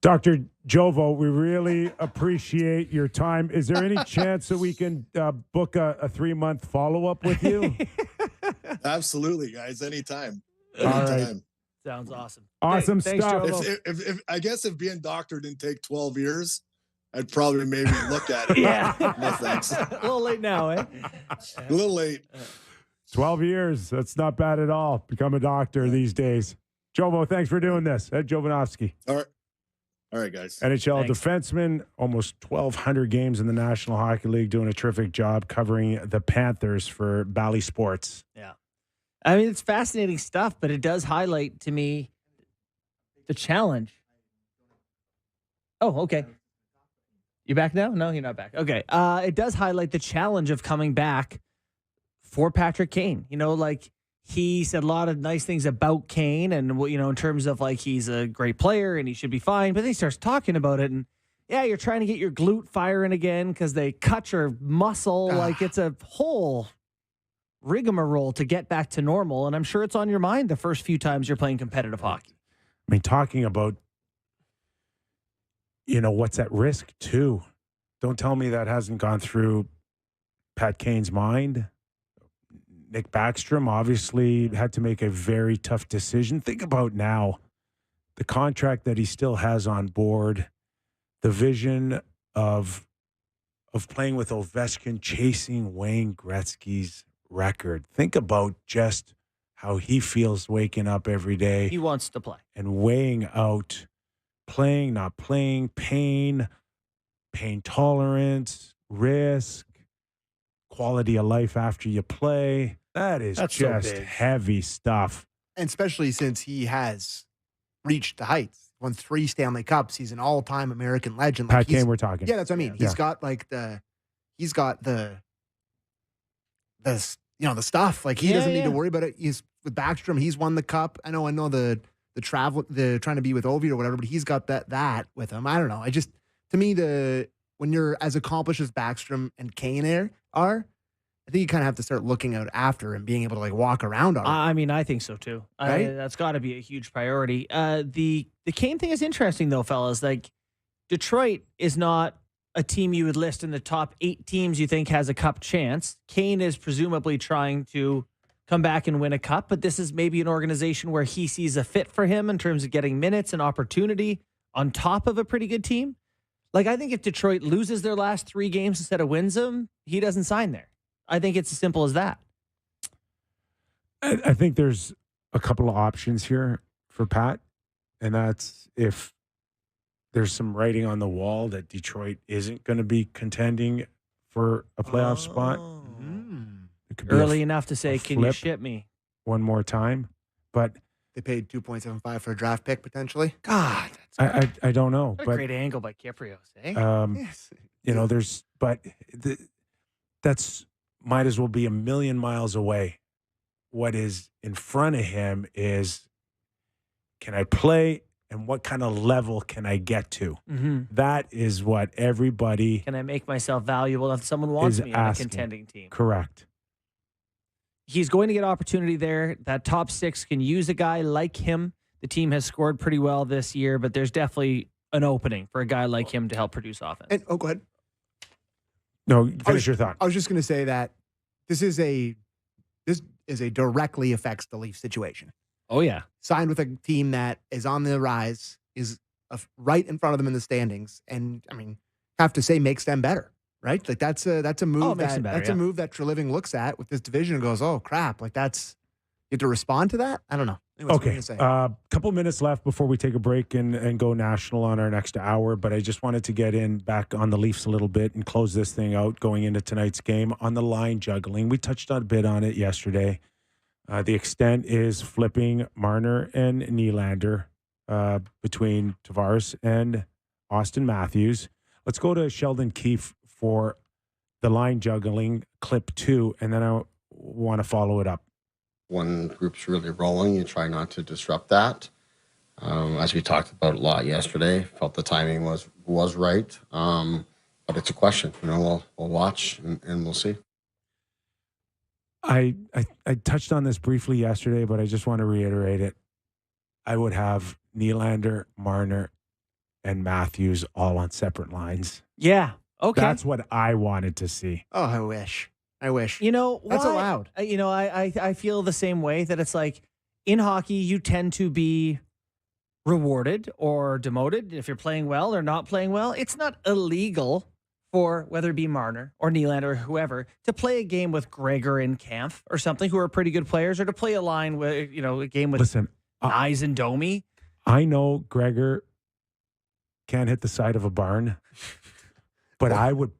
Dr. Jovo, we really appreciate your time. Is there any chance that we can book a 3-month follow-up with you? Absolutely, guys. Anytime. All right. Sounds awesome. Awesome Thanks, stuff. If I guess if being doctor didn't take 12 years, I'd probably maybe look at it. Yeah. No thanks. A little late now, eh? A little late. 12 years. That's not bad at all. Become a doctor these days. Jovo, thanks for doing this. Ed Jovanovski. All right, guys. NHL Thanks. defenseman, almost 1,200 games in the National Hockey League, doing a terrific job covering the Panthers for Bally Sports. Yeah. I mean, it's fascinating stuff, but it does highlight to me the challenge. Oh, okay. You back now? No, you're not back. Okay. It does highlight the challenge of coming back for Patrick Kane. He said a lot of nice things about Kane and, in terms of he's a great player and he should be fine. But then he starts talking about it and, yeah, you're trying to get your glute firing again because they cut your muscle. It's a whole rigmarole to get back to normal. And I'm sure it's on your mind the first few times you're playing competitive hockey. I mean, talking about, what's at risk too. Don't tell me that hasn't gone through Pat Kane's mind. Nick Backstrom obviously had to make a very tough decision. Think about now the contract that he still has on board, the vision of playing with Ovechkin, chasing Wayne Gretzky's record. Think about just how he feels waking up every day. He wants to play. And weighing out playing, not playing, pain tolerance, risk, quality of life after you play. That's just so heavy stuff. And especially since he has reached the heights, won 3 Stanley Cups. He's an all-time American legend. Pat Kane, we're talking. Yeah, that's what I mean. Yeah. He's got the stuff. He doesn't need to worry about it. He's with Backstrom. He's won the cup. I know the travel, the trying to be with Ovi or whatever, but he's got that with him. I don't know. To me, when you're as accomplished as Backstrom and Kane are, I think you kind of have to start looking out after and being able to walk around on it. I mean, I think so too. Right? That's got to be a huge priority. The Kane thing is interesting though, fellas. Detroit is not a team you would list in the top 8 teams you think has a cup chance. Kane is presumably trying to come back and win a cup, but this is maybe an organization where he sees a fit for him in terms of getting minutes and opportunity on top of a pretty good team. I think if Detroit loses their last 3 games instead of wins them, he doesn't sign there. I think it's as simple as that. I think there's a couple of options here for Pat, and that's if there's some writing on the wall that Detroit isn't going to be contending for a playoff spot. It could be Early enough to say, can you flip ship me? one more time. But They paid $2.75 for a draft pick potentially. God, I don't know. what a But great angle by Kypreos, eh? Yes. That's might as well be a million miles away. What is in front of him is, can I play and what kind of level can I get to? Mm-hmm. That is what everybody Can I make myself valuable if someone wants is me on a asking. contending team? Correct. He's going to get opportunity there. That top six can use a guy like him. The team has scored pretty well this year, but there's definitely an opening for a guy like him to help produce offense. And go ahead. No, finish your thought. I was just going to say that this is a directly affects the Leafs situation. Oh, yeah. Signed with a team that is on the rise, is right in front of them in the standings, and I mean, have to say makes them better, right? Like that's a move makes them better, a move that Treliving looks at with this division and goes, oh crap, like that's you have to respond to that. I don't know. Anyways, what were you Okay, gonna say? couple minutes left before we take a break and go national on our next hour. But I just wanted to get in back on the Leafs a little bit and close this thing out going into tonight's game on the line juggling. We touched on a bit on it yesterday. The extent is flipping Marner and Nylander between Tavares and Austin Matthews. Let's go to Sheldon Keefe for the line juggling clip 2, and then I want to follow it up. One group's really rolling, you try not to disrupt that. As we talked about a lot yesterday, felt the timing was right. But it's a question. We'll watch and we'll see. I touched on this briefly yesterday, but I just want to reiterate it. I would have Nylander, Marner, and Matthews all on separate lines. Yeah. Okay. That's what I wanted to see. Oh, I wish. You know, That's why- allowed. I feel the same way, that it's like in hockey, you tend to be rewarded or demoted if you're playing well or not playing well. It's not illegal for whether it be Marner or Nylander or whoever to play a game with Gregor and Kampf or something, who are pretty good players, or to play a line with, a game with Listen, Nyes and Domi. I know Gregor can't hit the side of a barn, but I would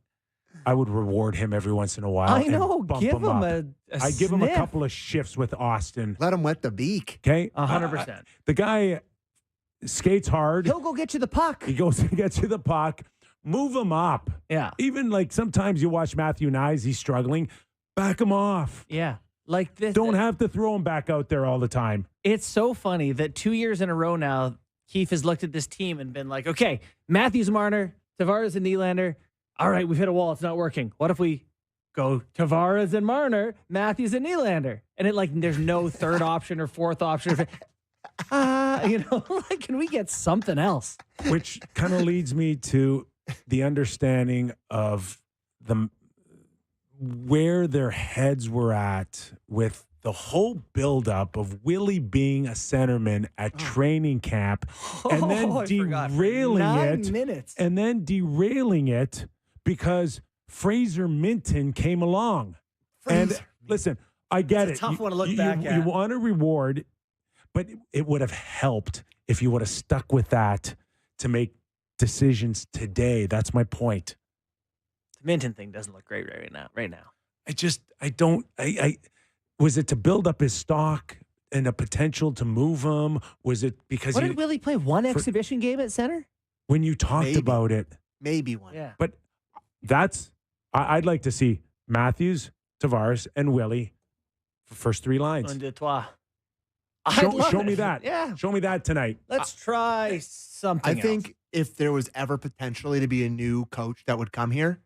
reward him every once in a while. I and know. bump Give him him up. I give him a sniff. couple of shifts with Austin. Let him wet the beak. Okay, 100%. The guy skates hard. He'll go get you the puck. He goes and gets you the puck. Move him up. Yeah. Even like sometimes you watch Matthew Nyes, he's struggling. Back him off. Yeah. Like this. Don't have to throw him back out there all the time. It's so funny that 2 years in a row now, Keefe has looked at this team and been like, okay, Matthews, Marner, Tavares, and Nylander. All right, we've hit a wall. It's not working. What if we go Tavares and Marner, Matthews and Nylander? And there's no third option or fourth option. Can we get something else? Which kind of leads me to the understanding of where their heads were at with the whole buildup of Willie being a centerman at training camp, and then I forgot. For derailing 9 minutes. and then derailing it because Fraser Minton came along. And listen, I get It's it. a tough one to look you, back at. You want to reward, but it would have helped if you would have stuck with that to make decisions today. That's my point. The Minton thing doesn't look great right now. Was it to build up his stock and a potential to move him? Was it because What did Willie play? One exhibition game at center? when you talked Maybe. about it? Maybe one. Yeah. But I'd like to see Matthews, Tavares, and Willie for first three lines. Un, deux, trois. Show me that. Yeah. Show me that tonight. Let's try something I think if there was ever potentially to be a new coach that would come here,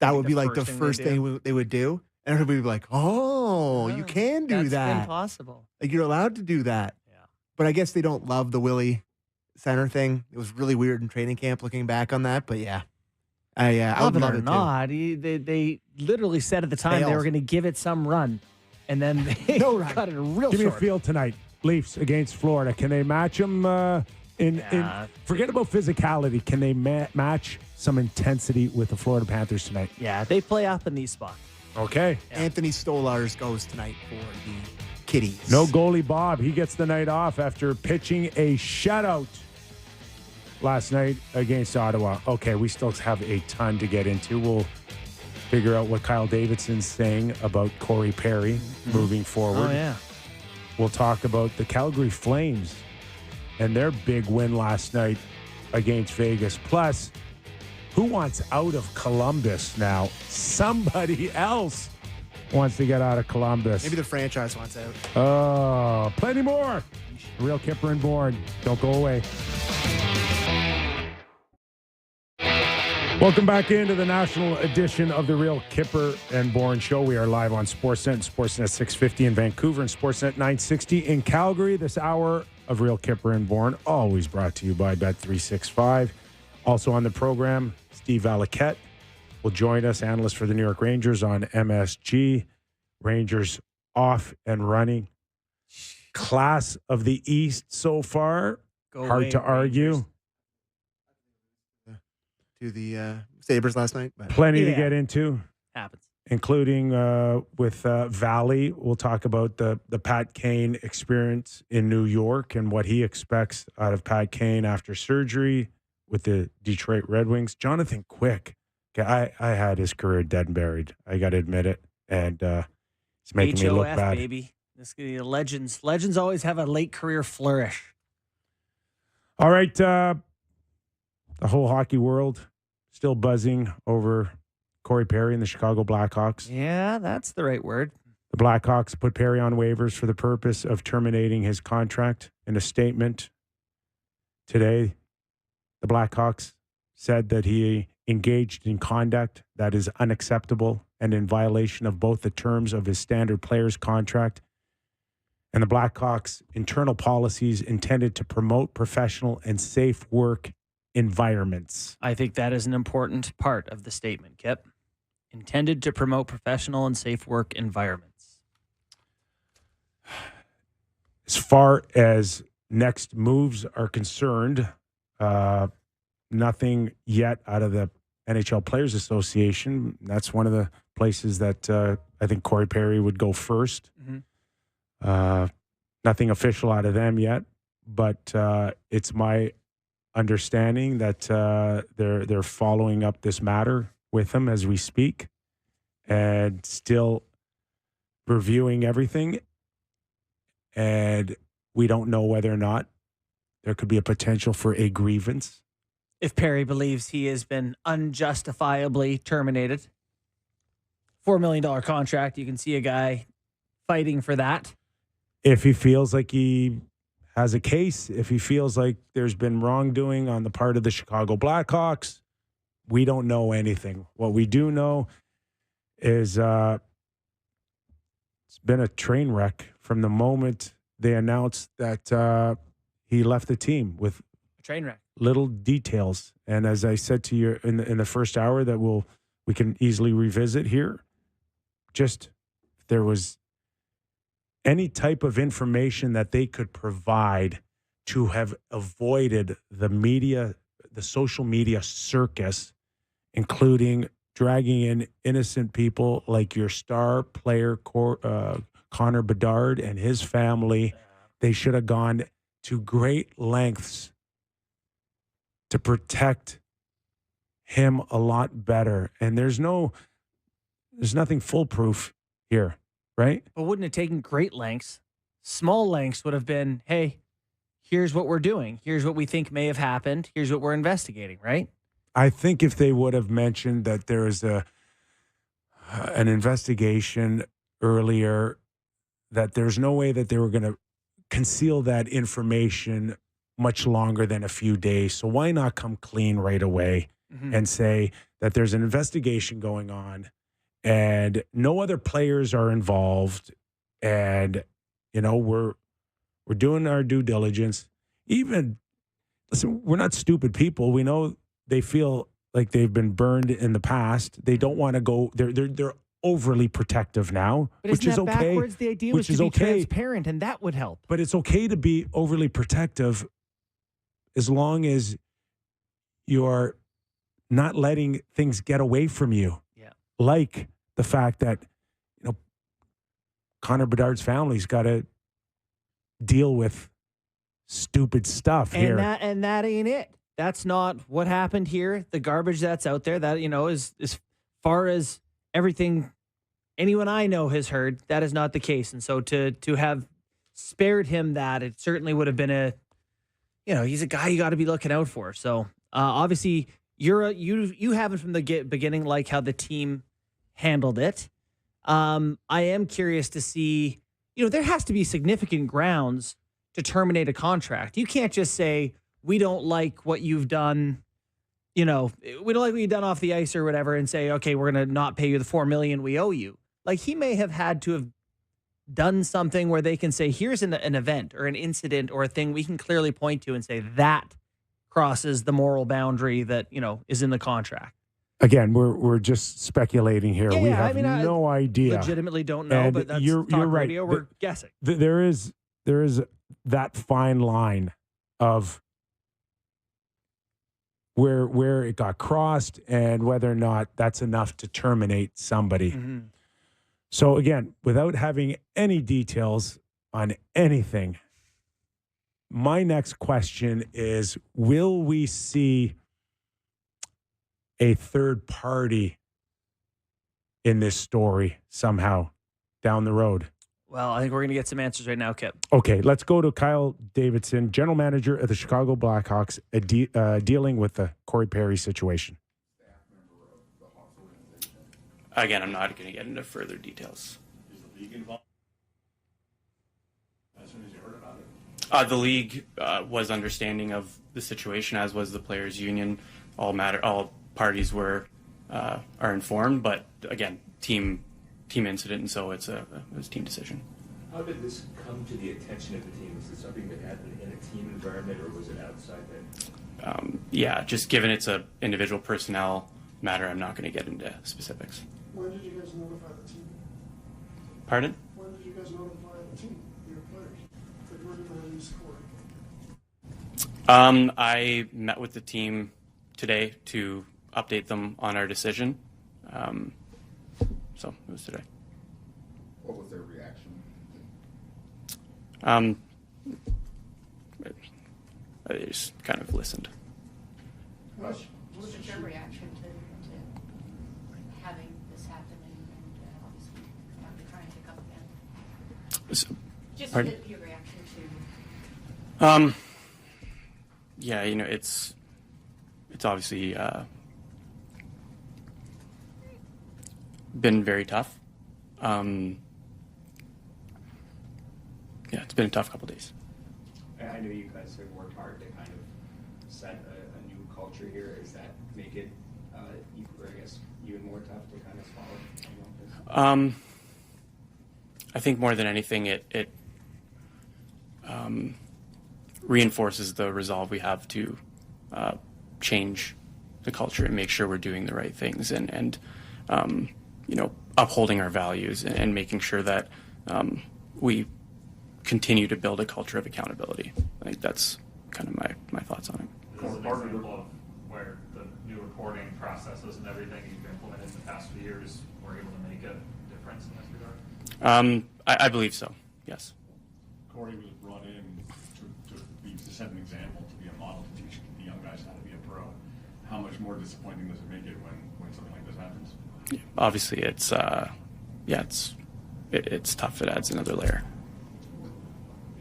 that would be like the first thing they would do. And everybody would be like, oh, you can do That's that. possible. Like you're allowed to do that. Yeah. But I guess they don't love the Willie center thing. It was really weird in training camp looking back on that. But yeah. I Love would it love or it too. not, they literally said at the time they Failed. were going to give it some run, and then they No run. cut it real Give me a short. feel tonight. Leafs against Florida. Can they match them in forget about physicality. Can they match some intensity with the Florida Panthers tonight? Yeah, they play up in these spots. Okay. Anthony Stolars goes tonight for the Kitties. No goalie Bob. He gets the night off after pitching a shutout last night against Ottawa. Okay, we still have a ton to get into. We'll figure out what Kyle Davidson's saying about Corey Perry moving forward. Oh, yeah. We'll talk about the Calgary Flames and their big win last night against Vegas. Plus, who wants out of Columbus now? Somebody else wants to get out of Columbus. Maybe the franchise wants out. Oh, plenty more. Real Kyper and Bourne. Don't go away. Welcome back into the national edition of the Real Kyper and Bourne Show. We are live on Sportsnet and Sportsnet 650 in Vancouver and Sportsnet 960 in Calgary. This hour of Real Kyper and Bourne, always brought to you by Bet365. Also on the program, Steve Valiquette will join us, analyst for the New York Rangers on MSG. Rangers off and running. Class of the East so far. Hard to argue. Rangers. To the Sabres last night. But Plenty to get into. Happens. Including with Valley. We'll talk about the Pat Kane experience in New York and what he expects out of Pat Kane after surgery with the Detroit Red Wings. Jonathan Quick. I had his career dead and buried. I got to admit it. And it's making me look bad. Baby. This legends always have a late career flourish. All right. The whole hockey world still buzzing over Corey Perry and the Chicago Blackhawks. Yeah, that's the right word. The Blackhawks put Perry on waivers for the purpose of terminating his contract. In a statement today, the Blackhawks said that he engaged in conduct that is unacceptable and in violation of both the terms of his standard players contract and the Blackhawks' internal policies intended to promote professional and safe work environments. I think that is an important part of the statement, Kip. Intended to promote professional and safe work environments. As far as next moves are concerned, nothing yet out of the NHL Players Association. That's one of the places that I think Corey Perry would go first. Mm-hmm. Nothing official out of them yet, but it's my understanding that they're following up this matter with him as we speak and still reviewing everything. And we don't know whether or not there could be a potential for a grievance. If Perry believes he has been unjustifiably terminated, $4 million contract, you can see a guy fighting for that. If he feels like he has a case, if he feels like there's been wrongdoing on the part of the Chicago Blackhawks, we don't know anything. What we do know is it's been a train wreck from the moment they announced that he left the team with A train wreck. little details. And as I said to you in the first hour that we can easily revisit here, just if there was any type of information that they could provide to have avoided the media, the social media circus, including dragging in innocent people like your star player, Connor Bedard and his family. They should have gone to great lengths to protect him a lot better. And there's nothing foolproof here, right? But wouldn't it taken great lengths? Small lengths would have been, hey, here's what we're doing. Here's what we think may have happened. Here's what we're investigating, right? I think if they would have mentioned that there is an investigation earlier, that there's no way that they were going to conceal that information much longer than a few days. So why not come clean right away and say that there's an investigation going on and no other players are involved, and we're doing our due diligence. Even listen, we're not stupid people. We know they feel like they've been burned in the past. They don't want to go. They're overly protective now, But which isn't is that okay. backwards? The idea which was is to be okay. transparent, and that would help. But it's okay to be overly protective as long as you're not letting things get away from you. Yeah. Like the fact that, Connor Bedard's family's got to deal with stupid stuff here. And that ain't it. That's not what happened here. The garbage that's out there, that, is as far as everything anyone I know has heard, that is not the case. And so to have spared him that, it certainly would have been he's a guy you got to be looking out for. So obviously you haven't from the beginning like how the team handled it. I am curious to see, there has to be significant grounds to terminate a contract. You can't just say, we don't like what you've done, we don't like what you done off the ice or whatever and say, okay, we're going to not pay you the $4 million we owe you. Like, he may have had to have done something where they can say, here's an event or an incident or a thing we can clearly point to and say that crosses the moral boundary that, is in the contract. Again, we're just speculating here. Yeah, we have no idea. Legitimately don't know, And but that's you're talk right. radio. We're guessing. There is that fine line of where it got crossed and whether or not that's enough to terminate somebody. Mm-hmm. So again, without having any details on anything, my next question is, will we see a third party in this story somehow down the road? Well, I think we're going to get some answers right now, Kip. Okay, let's go to Kyle Davidson, general manager of the Chicago Blackhawks, dealing with the Corey Perry situation. Again, I'm not going to get into further details. Is the league involved? As soon as you heard about it? The league was understanding of the situation, as was the players' union. All parties are informed, but again, team incident, and so it's a team decision. How did this come to the attention of the team? Was it something that happened in a team environment, or was it outside that? Yeah, just given it's a individual personnel matter, I'm not going to get into specifics. When did you guys notify the team? Pardon? When did you guys notify the team, your players, that you were going to release Corey? I met with the team today to update them on our decision. So it was today. What was their reaction? I just kind of listened. What was your reaction to having this happen and obviously after trying to pick up again? Just Pardon? your reaction to... Yeah, it's obviously been very tough. Yeah, it's been a tough couple days. I know you guys have worked hard to kind of set a new culture here. Does that make it, even more tough to kind of swallow? I think more than anything, it reinforces the resolve we have to change the culture and make sure we're doing the right things and upholding our values and making sure that we continue to build a culture of accountability. I think that's kind of my thoughts on it. This is an example of where the new reporting processes and everything you've implemented in the past few years were able to make a difference in this regard? I believe so, yes. Corey was brought in to set an example, to be a model, to teach the young guys how to be a pro. How much more disappointing does it make it when something like this happens? Yeah, obviously, it's tough. It adds another layer.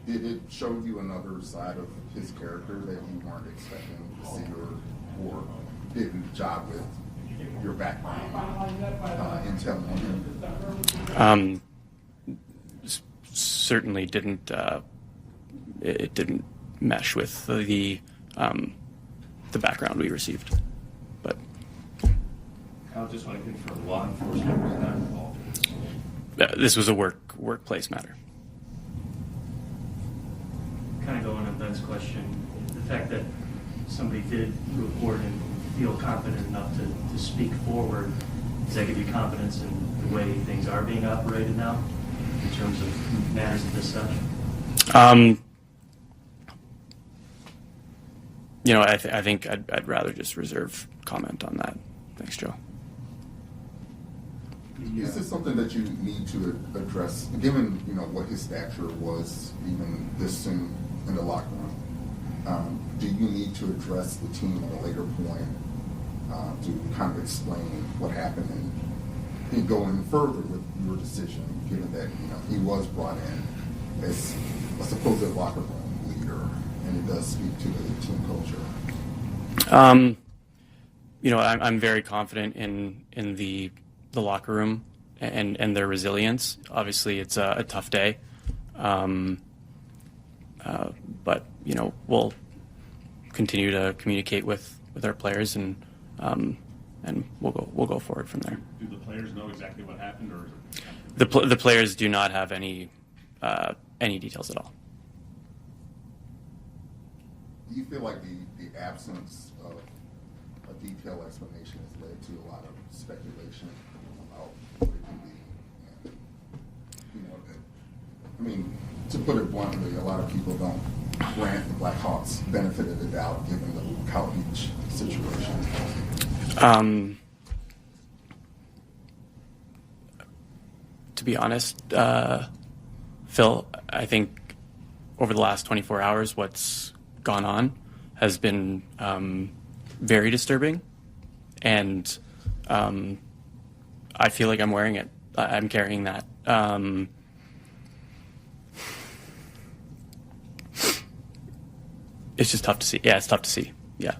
Did it show you another side of his character that you weren't expecting to see, or did the job with your background intel on him? Certainly didn't. It didn't mesh with the background we received. But I just want to confirm, law enforcement was not involved. This was a workplace matter. Kind of going on Ben's question, the fact that somebody did report and feel confident enough to speak forward, does that give you confidence in the way things are being operated now in terms of matters of this such? I think I'd rather just reserve comment on that. Thanks, Joe. Is this something that you need to address, given what his stature was, even this soon in the locker room? Do you need to address the team at a later point to kind of explain what happened and going further with your decision, given that he was brought in as a supposed locker room leader, and it does speak to the team culture? I'm very confident in the locker room and their resilience. Obviously, it's a tough day, but we'll continue to communicate with our players and and we'll go forward from there. Do the players know exactly what happened, or the players do not have any details at all. Do you feel like the absence of a detailed explanation has led to a lot of speculation about what it can be? And, I mean, to put it bluntly, a lot of people don't grant the Blackhawks benefit of the doubt given the Kyle Beach situation. To be honest, Phil, I think over the last 24 hours, what's gone on has been very disturbing, and I feel like I'm wearing it. I'm carrying that. It's just tough to see. Yeah, it's tough to see. Yeah.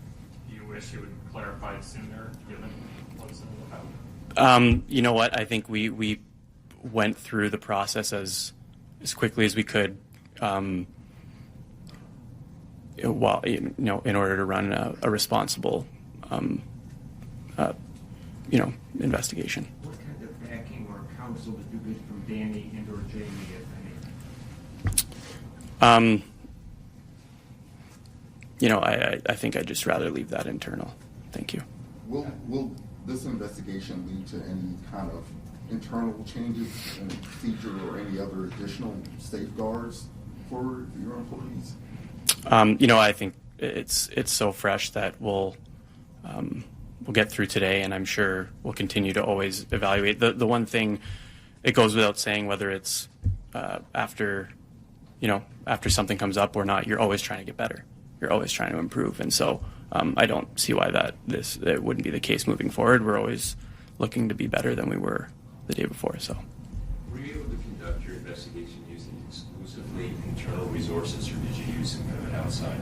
Do you wish you would clarify sooner, given what's about? You know what? I think we went through the process as quickly as we could. While in order to run a responsible, investigation. What kind of backing or counsel did you get from Danny and or Jamie, if any? I think I'd just rather leave that internal. Thank you. Will this investigation lead to any kind of internal changes in procedure or any other additional safeguards for your employees? I think it's so fresh that we'll get through today, and I'm sure we'll continue to always evaluate. The one thing, it goes without saying, whether it's after something comes up or not, you're always trying to get better. You're always trying to improve, and so I don't see why it wouldn't be the case moving forward. We're always looking to be better than we were the day before. So, were you able to conduct your investigation using exclusively internal resources, or did you use some kind of outside?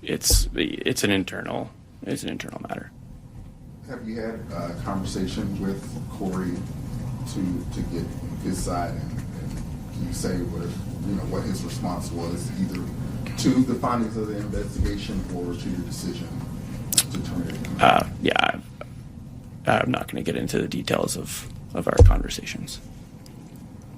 It's an internal matter. Have you had a conversation with Corey to get his side, and can you say what his response was, either to the findings of the investigation or to your decision to terminate? Yeah, I'm not going to get into the details of our conversations.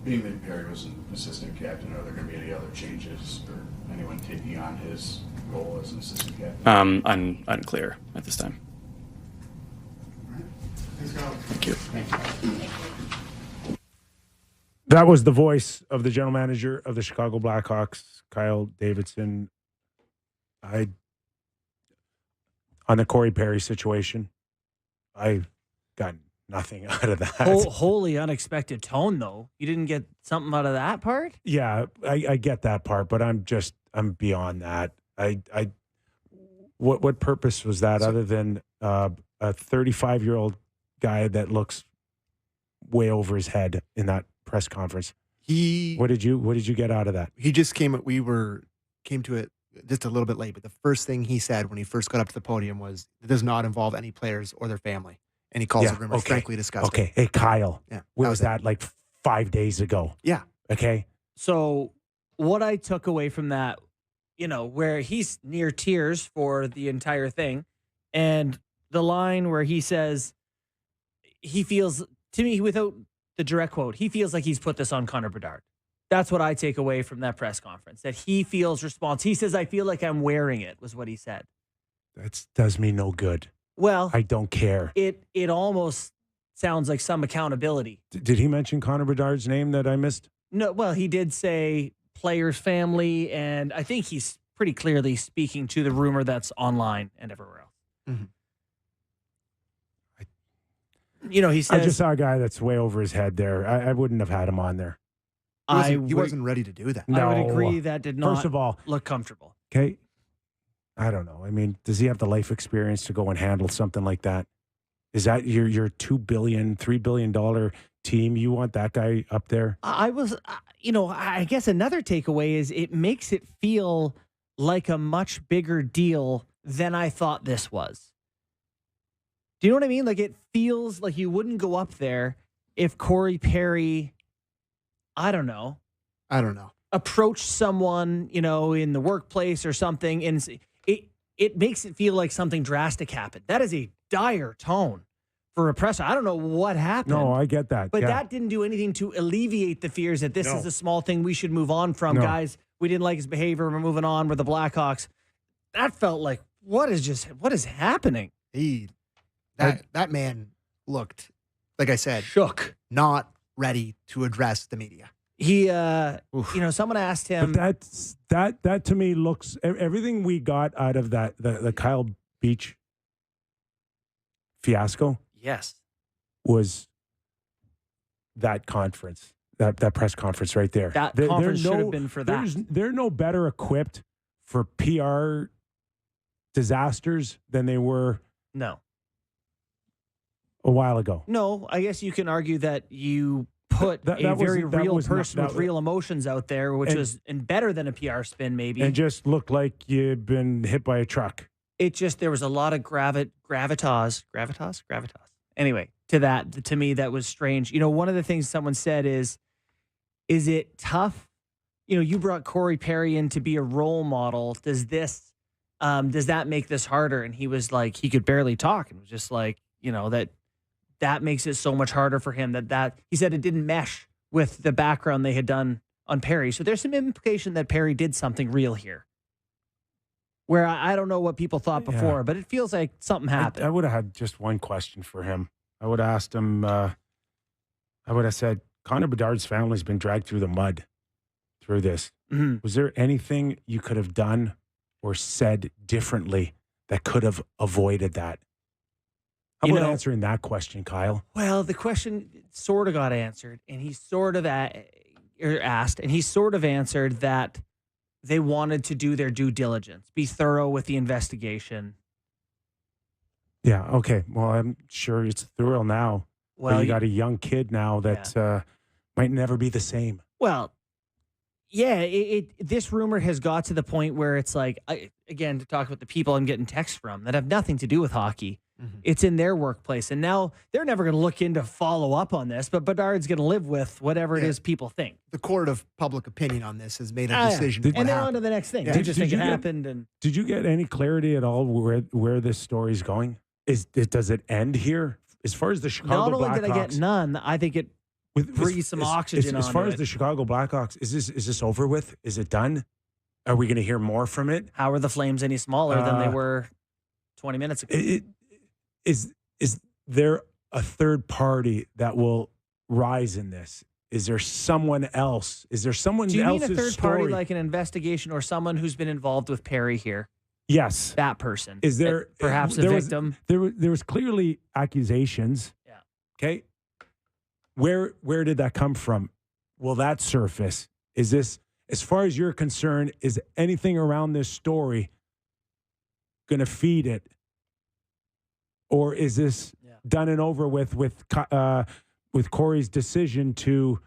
Being that Perry was an assistant captain, are there going to be any other changes or anyone taking on his role as an assistant captain? Unclear at this time. Thank you. That was the voice of the general manager of the Chicago Blackhawks, Kyle Davidson. On the Corey Perry situation, I got nothing out of that. Wholly unexpected tone, though. You didn't get something out of that part? Yeah, I get that part, but I'm beyond that. What purpose was that other than a 35-year-old guy that looks way over his head in that press conference? What did you get out of that? He just came to it just a little bit late, but the first thing he said when he first got up to the podium was, it does not involve any players or their family. And he calls the rumors frankly disgusting. Okay. Hey, Kyle. Yeah. When was that? Like 5 days ago? Yeah. Okay. So what I took away from that, where he's near tears for the entire thing, and the line where he says he feels, to me, without the direct quote, he feels like he's put this on Connor Bedard. That's what I take away from that press conference, that he feels responsible. He says, I feel like I'm wearing it, was what he said. That does me no good. Well, I don't care. It almost sounds like some accountability. Did he mention Connor Bedard's name that I missed? No, well, he did say player's family, and I think he's pretty clearly speaking to the rumor that's online and everywhere else. Mm-hmm. He says, I just saw a guy that's way over his head there. I wouldn't have had him on there. He wasn't ready to do that. No. I would agree that did not First of all, look comfortable. Okay. I don't know. I mean, does he have the life experience to go and handle something like that? Is that your $2 billion, $3 billion team? You want that guy up there? I guess another takeaway is it makes it feel like a much bigger deal than I thought this was. Do you know what I mean? Like, it feels like you wouldn't go up there if Corey Perry, I don't know, approached someone, in the workplace or something, and it makes it feel like something drastic happened. That is a dire tone for a presser. I don't know what happened. No, I get that. But yeah. that didn't do anything to alleviate the fears that this is a small thing we should move on from. No. Guys, we didn't like his behavior. We're moving on. We're the Blackhawks. That felt like, what is happening? That man looked, like I said, shook, not ready to address the media. He, someone asked him. But that to me looks, everything we got out of that, the Kyle Beach fiasco. Yes. Was that conference, that press conference right there. That conference should have been for that. They're no better equipped for PR disasters than they were a while ago. No, I guess you can argue that you put a very real person with real emotions out there, which was better than a PR spin, maybe. And just looked like you'd been hit by a truck. There was a lot of gravitas. Anyway, to me, that was strange. One of the things someone said is it tough? You brought Corey Perry in to be a role model. Does that make this harder? And he was like, he could barely talk. And was just like, that makes it so much harder for him that he said it didn't mesh with the background they had done on Perry. So there's some implication that Perry did something real here. Where I don't know what people thought before, but it feels like something happened. I would have had just one question for him. I would have asked him, I would have said, Connor Bedard's family's been dragged through the mud through this. Mm-hmm. Was there anything you could have done or said differently that could have avoided that? How about answering that question, Kyle? Well, the question sort of got answered, and he sort of asked, and he sort of answered that they wanted to do their due diligence, be thorough with the investigation. Yeah, okay. Well, I'm sure it's thorough now. Well, you got a young kid now that might never be the same. Well, yeah, this rumor has got to the point where it's like, again, to talk about the people I'm getting texts from that have nothing to do with hockey. Mm-hmm. It's in their workplace. And now they're never going to look into follow up on this, but Bedard's going to live with whatever it is people think. The court of public opinion on this has made a decision. And they're on to the next thing. They just think it happened. Did you get any clarity at all where this story's going? Does it end here? As far as the Chicago Blackhawks. Not only did I get none, I think it breathes some oxygen as far as the Chicago Blackhawks, is this over with? Is it done? Are we going to hear more from it? How are the Flames any smaller than they were 20 minutes ago? Is there a third party that will rise in this? Is there someone else? Is there someone else's story? Do you mean a third party like an investigation or someone who's been involved with Perry here? Yes. That person. Is there perhaps a victim? There was clearly accusations. Yeah. Okay. Where did that come from? Will that surface? Is this, as far as you're concerned, is anything around this story going to feed it? Or is this done and over with Corey's decision to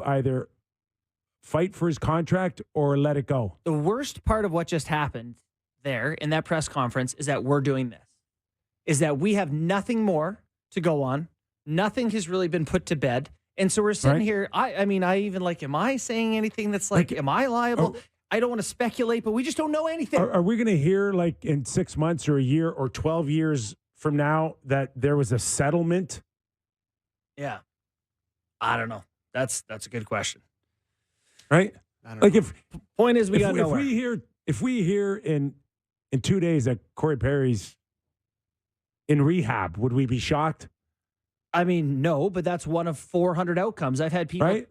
either fight for his contract or let it go? The worst part of what just happened there in that press conference is that we're doing this. Is that we have nothing more to go on. Nothing has really been put to bed. And so we're sitting here. I mean, am I saying anything that's am I liable? I don't want to speculate, but we just don't know anything. Are we going to hear in 6 months or a year or 12 years from now that there was a settlement? Yeah. I don't know. That's a good question. Right? Point is we got nowhere. If we hear in 2 days that Corey Perry's in rehab, would we be shocked? I mean, no, but that's one of 400 outcomes. I've had people,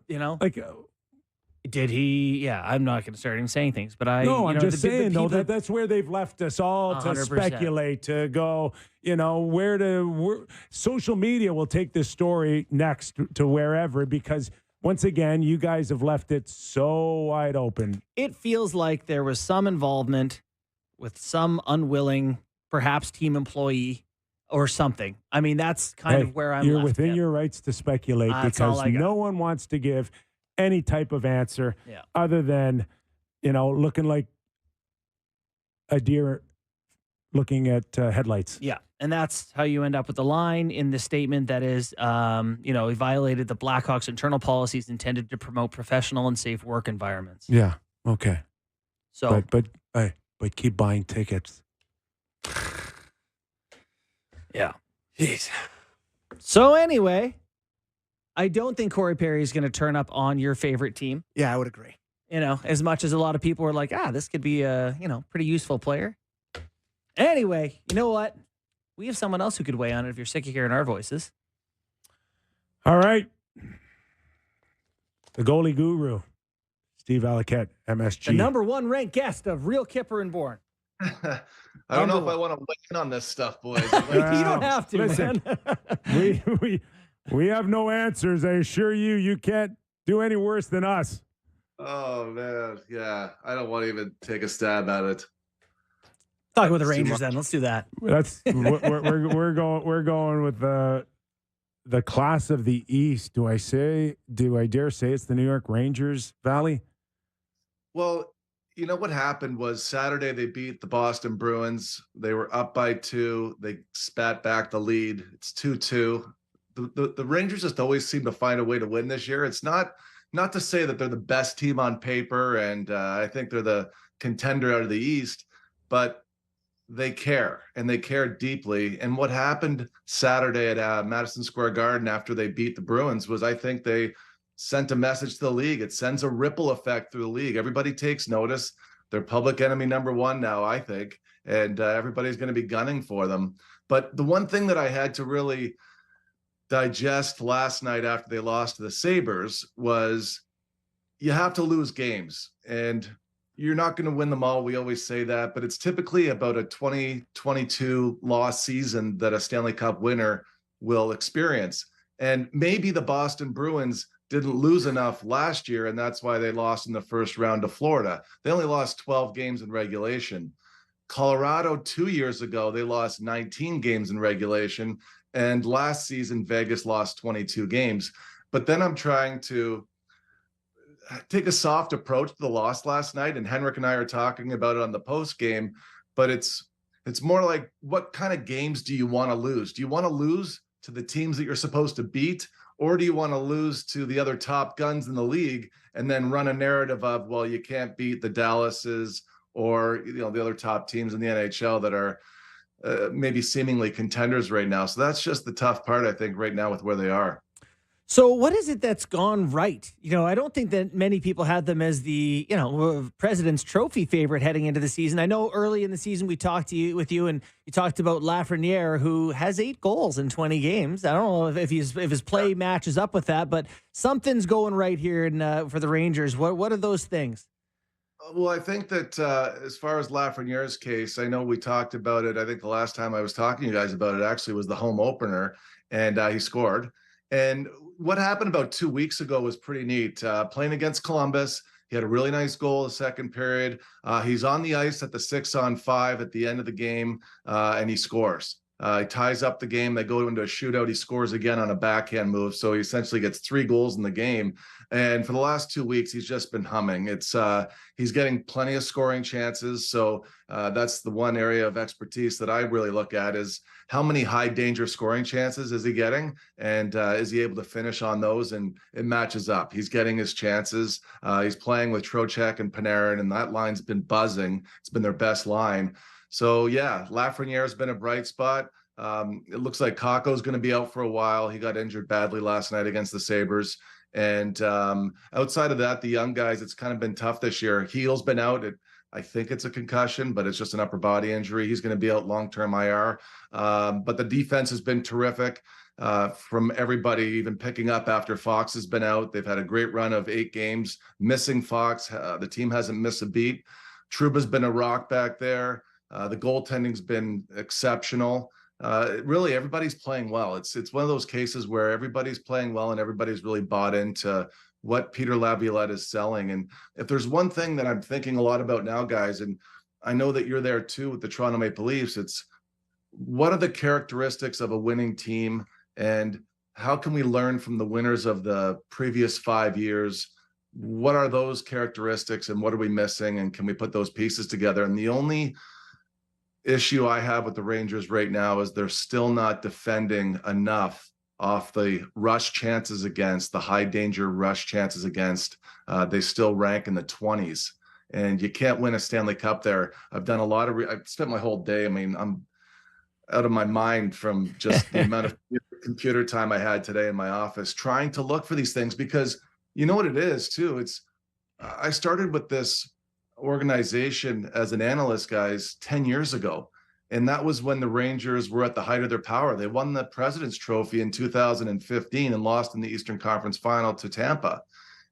did he? Yeah, I'm not going to start even saying things, but I'm just saying, though, that's where they've left us all 100%. To speculate, to go, where social media will take this story next to wherever, because once again, you guys have left it so wide open. It feels like there was some involvement with some unwilling, perhaps team employee or something. I mean, that's kind of where I'm You're left within at. your rights to speculate because no one wants to give any type of answer other than, looking like a deer looking at headlights. Yeah. And that's how you end up with the line in the statement that is, he violated the Blackhawks' internal policies intended to promote professional and safe work environments. Yeah. Okay. So, but but keep buying tickets. Yeah. Jeez. So anyway, I don't think Corey Perry is going to turn up on your favorite team. Yeah, I would agree. You know, as much as a lot of people are like, this could be a, pretty useful player. Anyway, you know what? We have someone else who could weigh on it if you're sick of hearing our voices. All right. The goalie guru, Steve Valiquette, MSG. The number one ranked guest of Real Kyper and Bourne. I don't know if I want to weigh in on this stuff, boys. You don't have to, listen, man. we have no answers. I assure you, you can't do any worse than us. Oh man, yeah. I don't want to even take a stab at it. Talk with the Rangers then. Let's do that. That's we're going with the class of the East. Do I dare say it's the New York Rangers, Valley? Well, you know what happened was Saturday they beat the Boston Bruins. They were up by 2. They spat back the lead. It's 2-2. The Rangers just always seem to find a way to win this year. It's not to say that they're the best team on paper, and I think they're the contender out of the East, but they care, and they care deeply. And what happened Saturday at Madison Square Garden after they beat the Bruins was, I think they sent a message to the league. It sends a ripple effect through the league. Everybody takes notice. They're public enemy number 1 now, I think, and everybody's going to be gunning for them. But the one thing that I had to really digest last night after they lost to the Sabres was you have to lose games, and you're not going to win them all. We always say that, but it's typically about a 20-22 loss season that a Stanley Cup winner will experience. And maybe the Boston Bruins didn't lose enough last year, and that's why they lost in the first round to Florida. They only lost 12 games in regulation. Colorado 2 years ago, they lost 19 games in regulation, and last season, Vegas lost 22 games. But then I'm trying to take a soft approach to the loss last night, and Henrik and I are talking about it on the post game, but it's more like, what kind of games do you want to lose? Do you want to lose to the teams that you're supposed to beat, or do you want to lose to the other top guns in the league and then run a narrative of, well, you can't beat the Dallases or the other top teams in the NHL that are maybe seemingly contenders right now? So that's just the tough part, I think, right now with where they are. So what is it that's gone right? I don't think that many people had them as the, President's Trophy favorite heading into the season. I know early in the season we talked with you and you talked about Lafreniere, who has 8 goals in 20 games. I don't know if his play matches up with that, but something's going right here for the Rangers. What are those things? Well, I think that as far as Lafreniere's case, I know we talked about it. I think the last time I was talking to you guys about it actually was the home opener, and he scored. And what happened about 2 weeks ago was pretty neat. Playing against Columbus, he had a really nice goal the second period. He's on the ice at the 6-on-5 at the end of the game, and he scores. He ties up the game. They go into a shootout. He scores again on a backhand move. So he essentially gets 3 goals in the game. And for the last 2 weeks, he's just been humming. He's getting plenty of scoring chances. So that's the one area of expertise that I really look at, is how many high danger scoring chances is he getting? And is he able to finish on those? And it matches up. He's getting his chances. He's playing with Trocheck and Panarin, and that line's been buzzing. It's been their best line. So yeah, Lafreniere's been a bright spot. It looks like Kakko's going to be out for a while. He got injured badly last night against the Sabres. And outside of that, the young guys, it's kind of been tough this year. Heel's been out. I think it's a concussion, but it's just an upper body injury. He's going to be out long-term IR. But the defense has been terrific from everybody, even picking up after Fox has been out. They've had a great run of 8 games. Missing Fox, the team hasn't missed a beat. Trouba's been a rock back there. The goaltending's been exceptional. Really, everybody's playing well. It's one of those cases where everybody's playing well and everybody's really bought into what Peter Laviolette is selling. And if there's one thing that I'm thinking a lot about now, guys, and I know that you're there too with the Toronto Maple Leafs, it's what are the characteristics of a winning team, and how can we learn from the winners of the previous 5 years? What are those characteristics and what are we missing, and can we put those pieces together? And the only issue I have with the Rangers right now is they're still not defending enough off the rush chances against, the high danger rush chances against. They still rank in the 20s. and you can't win a Stanley Cup there. I've done a lot of, I've spent my whole day. I mean, I'm out of my mind from just the amount of computer time I had today in my office trying to look for these things, because you know what it is too. I started with this organization as an analyst, guys, 10 years ago. And that was when the Rangers were at the height of their power. They won the President's Trophy in 2015 and lost in the Eastern Conference Final to Tampa.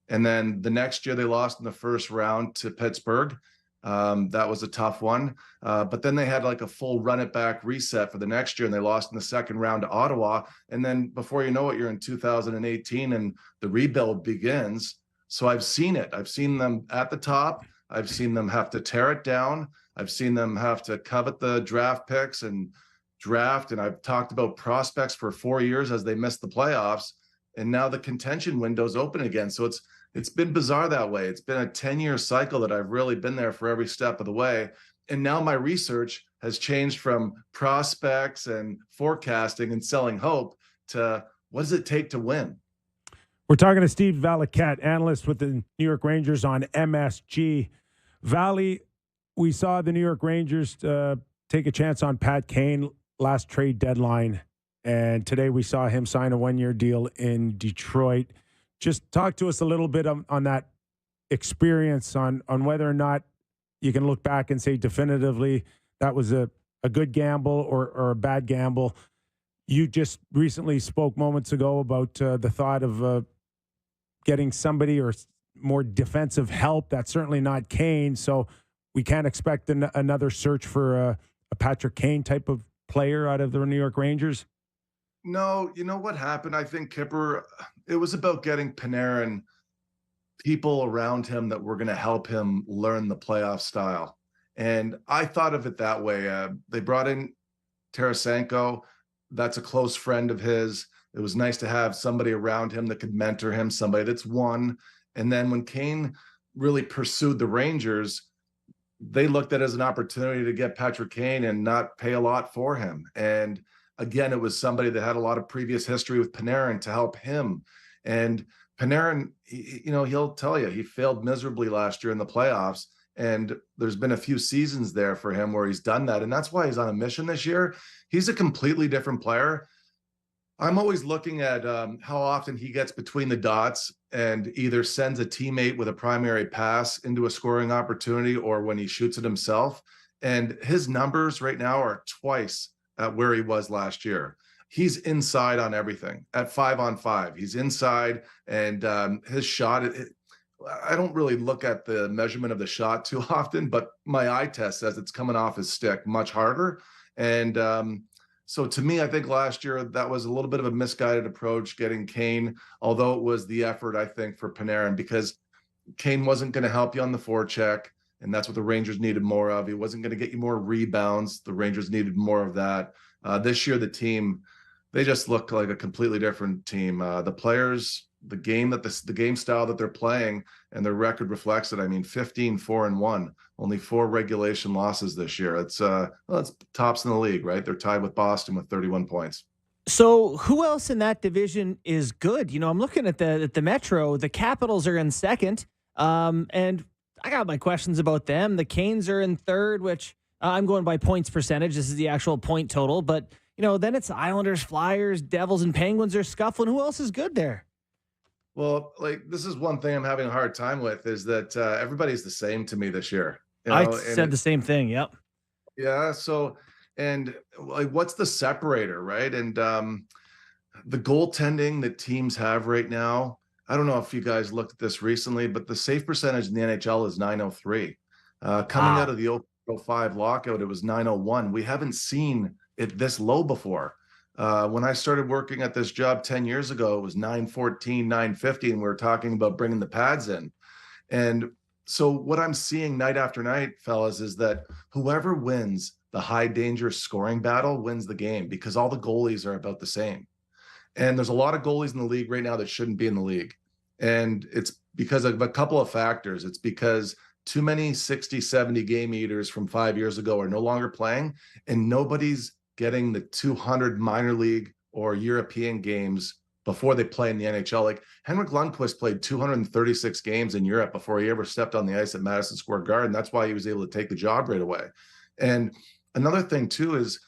And then the next year they lost in the first round to Pittsburgh. That was a tough one. But then they had like a full run it back reset for the next year, and they lost in the second round to Ottawa. And then before you know it, you're in 2018 and the rebuild begins. So I've seen it. I've seen them at the top. I've seen them have to tear it down. I've seen them have to covet the draft picks and draft. And I've talked about prospects for 4 years as they missed the playoffs. And now the contention window's open again. So it's been bizarre that way. It's been a 10-year cycle that I've really been there for every step of the way. And now my research has changed from prospects and forecasting and selling hope to what does it take to win? We're talking to Steve Valiquette, analyst with the New York Rangers on MSG. Valley, we saw the New York Rangers take a chance on Pat Kane last trade deadline. And today we saw him sign a 1-year deal in Detroit. Just talk to us a little bit on that experience, on whether or not you can look back and say definitively that was a good gamble or a bad gamble. You just recently spoke moments ago about the thought of getting somebody or more defensive help. That's certainly not Kane. So we can't expect another search for a Patrick Kane type of player out of the New York Rangers. No, you know what happened? I think Kyper, it was about getting Panarin people around him that were going to help him learn the playoff style. And I thought of it that way. They brought in Tarasenko. That's a close friend of his. It was nice to have somebody around him that could mentor him, somebody that's won. And then when Kane really pursued the Rangers, they looked at it as an opportunity to get Patrick Kane and not pay a lot for him. And again, it was somebody that had a lot of previous history with Panarin to help him. And Panarin, he'll tell you, he failed miserably last year in the playoffs. And there's been a few seasons there for him where he's done that. And that's why he's on a mission this year. He's a completely different player. I'm always looking at how often he gets between the dots and either sends a teammate with a primary pass into a scoring opportunity or when he shoots it himself. And his numbers right now are twice at where he was last year. He's inside on everything at 5-on-5. He's inside, and his shot, I don't really look at the measurement of the shot too often, but my eye test says it's coming off his stick much harder. And so to me, I think last year that was a little bit of a misguided approach getting Kane, although it was the effort, I think, for Panarin, because Kane wasn't going to help you on the forecheck, and that's what the Rangers needed more of. He wasn't going to get you more rebounds. The Rangers needed more of that. This year, the team, they just look like a completely different team. The players, the game style that they're playing, and their record reflects it. I mean, 15-4-1, only 4 regulation losses this year. It's tops in the league, right? They're tied with Boston with 31 points. So who else in that division is good? I'm looking at the Metro. The Capitals are in second, and I got my questions about them. The Canes are in third, which I'm going by points percentage. This is the actual point total, but then it's Islanders, Flyers, Devils, and Penguins are scuffling. Who else is good there? Well, this is one thing I'm having a hard time with is that everybody's the same to me this year. I said the same thing. Yep. Yeah. So, and what's the separator, right? And the goaltending that teams have right now, I don't know if you guys looked at this recently, but the save percentage in the NHL is .903. Coming out of the 05 lockout, it was .901. We haven't seen it this low before. When I started working at this job 10 years ago, it was .914, .950, and we were talking about bringing the pads in. And so what I'm seeing night after night, fellas, is that whoever wins the high danger scoring battle wins the game because all the goalies are about the same. And there's a lot of goalies in the league right now that shouldn't be in the league. And it's because of a couple of factors. It's because too many 60, 70 game eaters from 5 years ago are no longer playing, and nobody's getting the 200 minor league or European games before they play in the NHL. Like Henrik Lundqvist played 236 games in Europe before he ever stepped on the ice at Madison Square Garden. That's why he was able to take the job right away. And another thing too is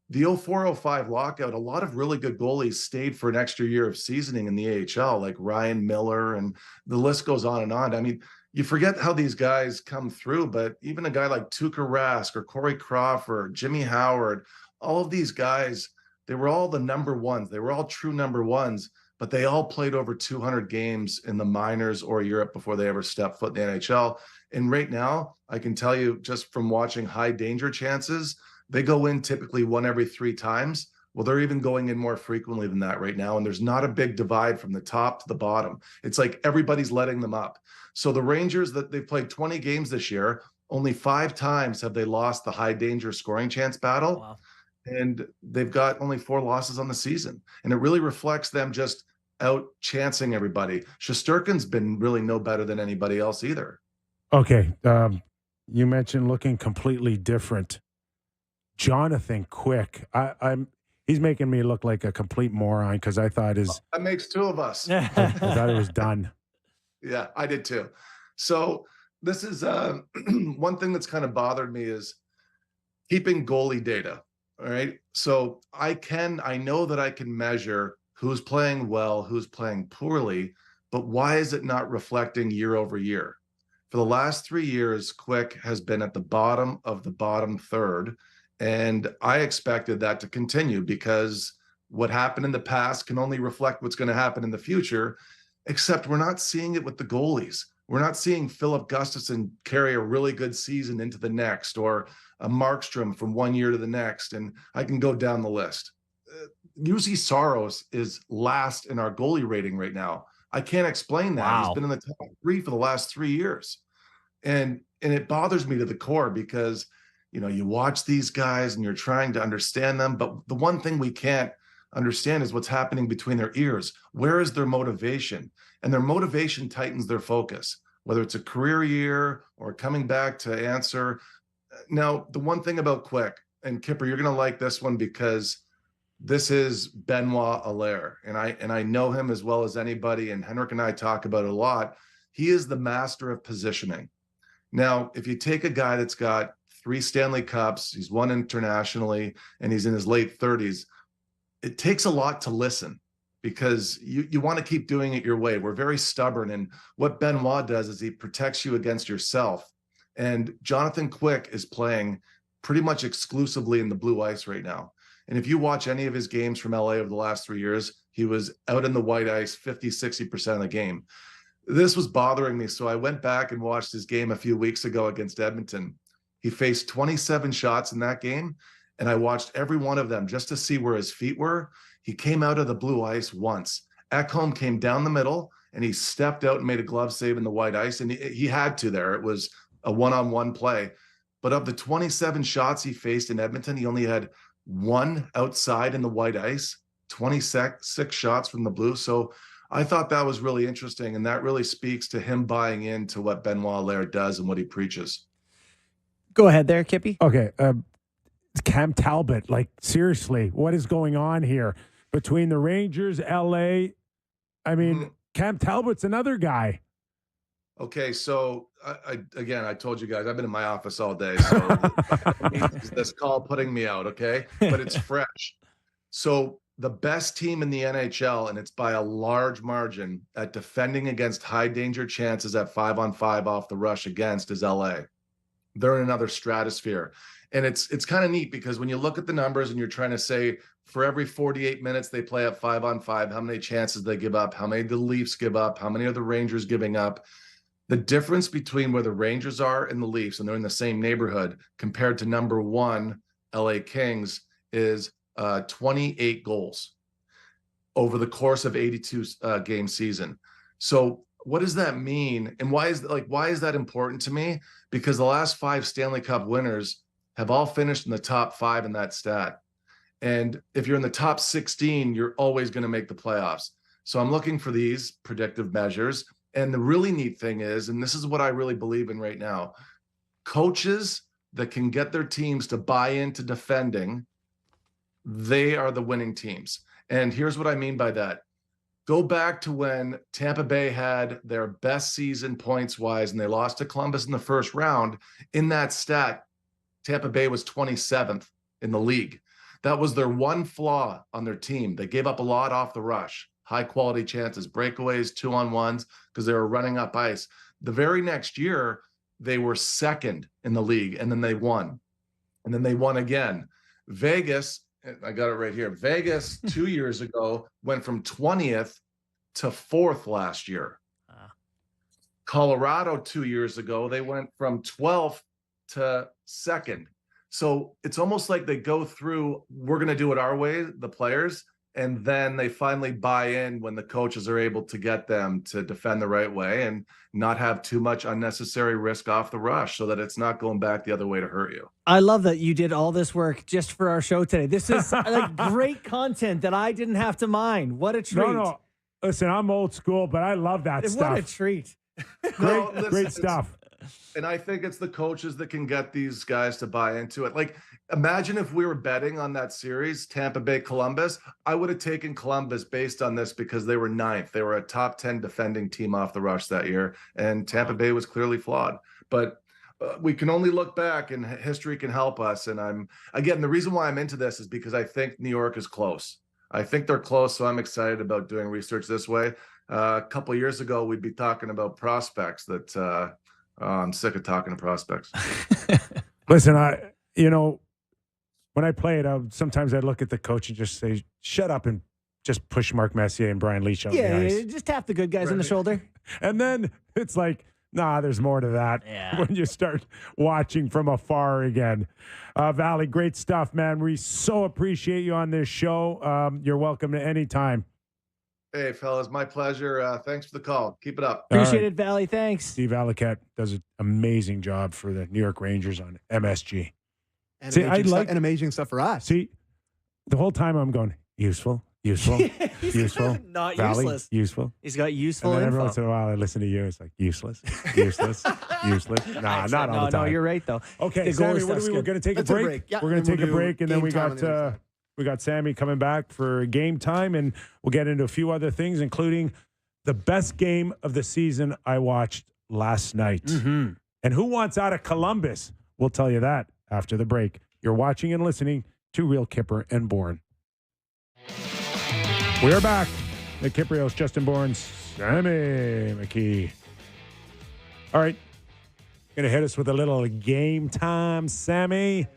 the 04-05 lockout, a lot of really good goalies stayed for an extra year of seasoning in the AHL, like Ryan Miller, and the list goes on and on. I mean, you forget how these guys come through, but even a guy like Tuukka Rask or Corey Crawford, Jimmy Howard, all of these guys, they were all the number ones. They were all true number ones, but they all played over 200 games in the minors or Europe before they ever stepped foot in the NHL. And right now, I can tell you just from watching high danger chances, they go in typically 1 every 3 times. Well, they're even going in more frequently than that right now. And there's not a big divide from the top to the bottom. It's like everybody's letting them up. So the Rangers, that they've played 20 games this year, only 5 times have they lost the high danger scoring chance battle. Wow. And they've got only 4 losses on the season. And it really reflects them just out chancing everybody. Shesterkin's been really no better than anybody else either. Okay. You mentioned looking completely different. Jonathan Quick. He's making me look like a complete moron because I thought that makes 2 of us. I thought it was done. Yeah, I did too. So this is one thing that's kind of bothered me is keeping goalie data. All right. So I know that I can measure who's playing well, who's playing poorly, but why is it not reflecting year over year? For the last 3 years, Quick has been at the bottom of the bottom third. And I expected that to continue because what happened in the past can only reflect what's going to happen in the future, except we're not seeing it with the goalies. We're not seeing Philip Gustafsson carry a really good season into the next, or a Markstrom from one year to the next. And I can go down the list. Juuse Saros is last in our goalie rating right now. I can't explain that. Wow. He's been in the top 3 for the last 3 years. And it bothers me to the core because you watch these guys and you're trying to understand them. But the one thing we can't understand is what's happening between their ears. Where is their motivation? And their motivation tightens their focus, whether it's a career year or coming back to answer. Now, the one thing about Quick, and Kyper, you're going to like this one because this is Benoit Allaire. And I know him as well as anybody. And Henrik and I talk about it a lot. He is the master of positioning. Now, if you take a guy that's got 3 Stanley Cups, he's won internationally, and he's in his late 30s, it takes a lot to listen because you want to keep doing it your way. We're very stubborn. And what Benoit does is he protects you against yourself. And Jonathan Quick is playing pretty much exclusively in the blue ice right now. And if you watch any of his games from LA over the last 3 years, he was out in the white ice 50-60% of the game. This was bothering me. So I went back and watched his game a few weeks ago against Edmonton. He faced 27 shots in that game, and I watched every one of them just to see where his feet were. He came out of the blue ice once. Ekholm came down the middle, and he stepped out and made a glove save in the white ice, and he had to there. It was a one-on-one play. But of the 27 shots he faced in Edmonton, he only had 1 outside in the white ice, 26 shots from the blue. So I thought that was really interesting, and that really speaks to him buying into what Benoit Allaire does and what he preaches. Go ahead there, Kippy. Okay. Cam Talbot, seriously, what is going on here between the Rangers, LA? I mean, Cam Talbot's another guy. Okay, so I told you guys, I've been in my office all day, so this call putting me out, okay? But it's fresh. So the best team in the NHL, and it's by a large margin, at defending against high danger chances at 5-on-5 off the rush against is LA. They're in another stratosphere. And it's kind of neat because when you look at the numbers and you're trying to say for every 48 minutes they play at 5-on-5, how many chances they give up, how many the Leafs give up, how many are the Rangers giving up. The difference between where the Rangers are and the Leafs, and they're in the same neighborhood, compared to number 1, LA Kings, is 28 goals over the course of 82 game season. So what does that mean? And why is that important to me? Because the last 5 Stanley Cup winners have all finished in the top 5 in that stat. And if you're in the top 16, you're always going to make the playoffs. So I'm looking for these predictive measures. And the really neat thing is, and this is what I really believe in right now, coaches that can get their teams to buy into defending, they are the winning teams. And here's what I mean by that. Go back to when Tampa Bay had their best season points-wise, and they lost to Columbus in the first round. In that stat, Tampa Bay was 27th in the league. That was their one flaw on their team. They gave up a lot off the rush, high-quality chances, breakaways, 2-on-1s, because they were running up ice. The very next year, they were second in the league, and then they won. And then they won again. Vegas, I got it right here. Vegas 2 years ago went from 20th to 4th last year. Colorado 2 years ago, they went from 12th to 2nd. So it's almost like they go through, we're going to do it our way, the players, and then they finally buy in when the coaches are able to get them to defend the right way and not have too much unnecessary risk off the rush so that it's not going back the other way to hurt you. I love that you did all this work just for our show today. This is like great content that I didn't have to mine. What a treat. No. Listen, I'm old school, but I love that stuff. What a treat. Great stuff. And I think it's the coaches that can get these guys to buy into it. Like, imagine if we were betting on that series, Tampa Bay, Columbus. I would have taken Columbus based on this because they were 9th. They were a top 10 defending team off the rush that year, and Tampa Bay was clearly flawed. But we can only look back, and history can help us. And the reason why I'm into this is because I think New York is close. I think they're close, so I'm excited about doing research this way. A couple of years ago, we'd be talking about prospects that I'm sick of talking to prospects. Listen, when I play it, sometimes I look at the coach and just say, shut up and just push Mark Messier and Brian Leach out the ice. Just tap the good guys on the shoulder. And then it's like, nah, there's more to that when you start watching from afar again. Valley, great stuff, man. We so appreciate you on this show. You're welcome to any time. Hey, fellas, my pleasure. Thanks for the call. Keep it up. Appreciate it, Valley. Thanks. Steve Valiquette does an amazing job for the New York Rangers on MSG. And amazing stuff for us. See, the whole time I'm going, useful. Not Valley, useless. Useful. He's got useful And then every info. once in a while, I listen to you. It's like, useless. Nah, not all the time. No, you're right, though. Okay, Sammy, we're going to take a break. Yeah, we're going to take a break, and then we game time on the other got side. we got Sammy coming back for game time, and we'll get into a few other things, including the best game of the season I watched last night. Mm-hmm. And who wants out of Columbus? We'll tell you that after the break. You're watching and listening to Real Kyper and Bourne. We are back. The Kypreos, Justin Bourne, Sammy McKee. All right. Going to hit us with a little game time, Sammy.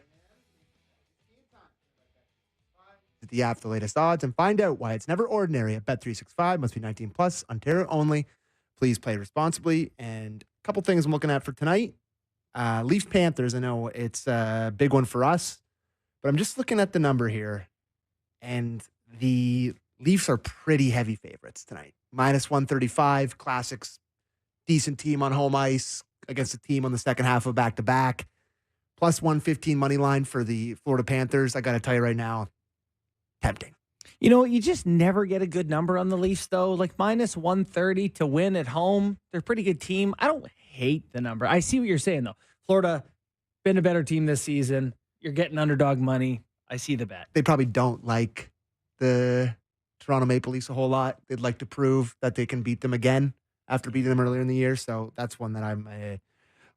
The app, the latest odds, and find out why it's never ordinary at Bet365. Must be 19 plus, Ontario only. Please play responsibly. And a couple things I'm looking at for tonight. Leafs Panthers, I know it's a big one for us, but I'm just looking at the number here, and the Leafs are pretty heavy favorites tonight. Minus 135, Classics, decent team on home ice against a team on the second half of back-to-back. Plus 115 money line for the Florida Panthers. I got to tell you right now, tempting. You know, you just never get a good number on the Leafs, though. Like minus 130 to win at home. They're a pretty good team. I don't hate the number. I see what you're saying, though. Florida, been a better team this season. You're getting underdog money. I see the bet. They probably don't like the Toronto Maple Leafs a whole lot. They'd like to prove that they can beat them again after beating them earlier in the year. So that's one that I'm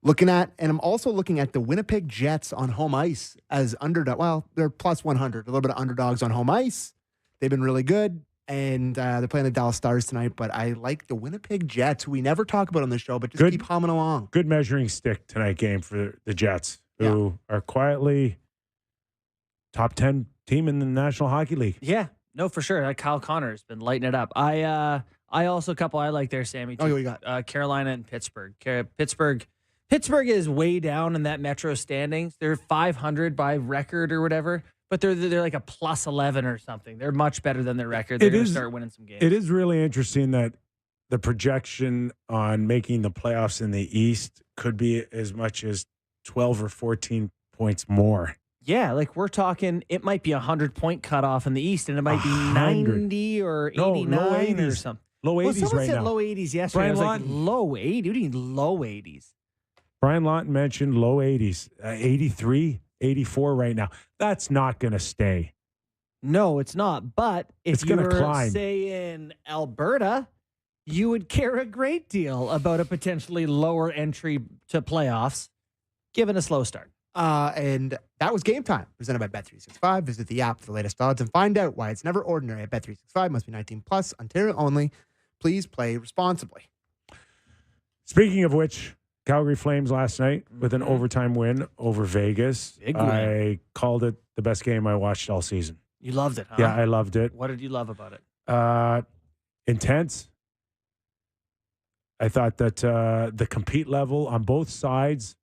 looking at. And I'm also looking at the Winnipeg Jets on home ice as underdog. Well, they're plus 100, a little bit of underdogs on home ice. They've been really good. And they're playing the Dallas Stars tonight. But I like the Winnipeg Jets, who we never talk about on the show, but just keep humming along. Good measuring stick tonight game for the Jets, who are quietly top 10 team in the National Hockey League. Yeah, no, for sure. Kyle Connor has been lighting it up. I also, a couple I like there, Sammy. Too. Oh, you got? Carolina and Pittsburgh. Pittsburgh is way down in that Metro standings. They're 500 by record or whatever. But they're like a plus 11 or something. They're much better than their record. They're going to start winning some games. It is really interesting that the projection on making the playoffs in the East could be as much as 12 or 14 points more. Yeah, like we're talking, it might be 100-point cutoff in the East, and it might be 90 or 89 or something. Low 80s someone right said now. low 80s yesterday. Brian I was Lawton. like, low 80? What do you mean low 80s? Brian Lawton mentioned low 80s, 83, 84 right now. That's not going to stay. No, it's not. But if It's you gonna were, climb. say, in Alberta, you would care a great deal about a potentially lower entry to playoffs, given a slow start. And that was Game Time, presented by Bet365. Visit the app for the latest odds and find out why it's never ordinary at Bet365. Must be 19 plus, Ontario only. Please play responsibly. Speaking of which, Calgary Flames last night with an overtime win over Vegas. Big win. I called it the best game I watched all season. You loved it, huh? Yeah, I loved it. What did you love about it? Intense. I thought that the compete level on both sides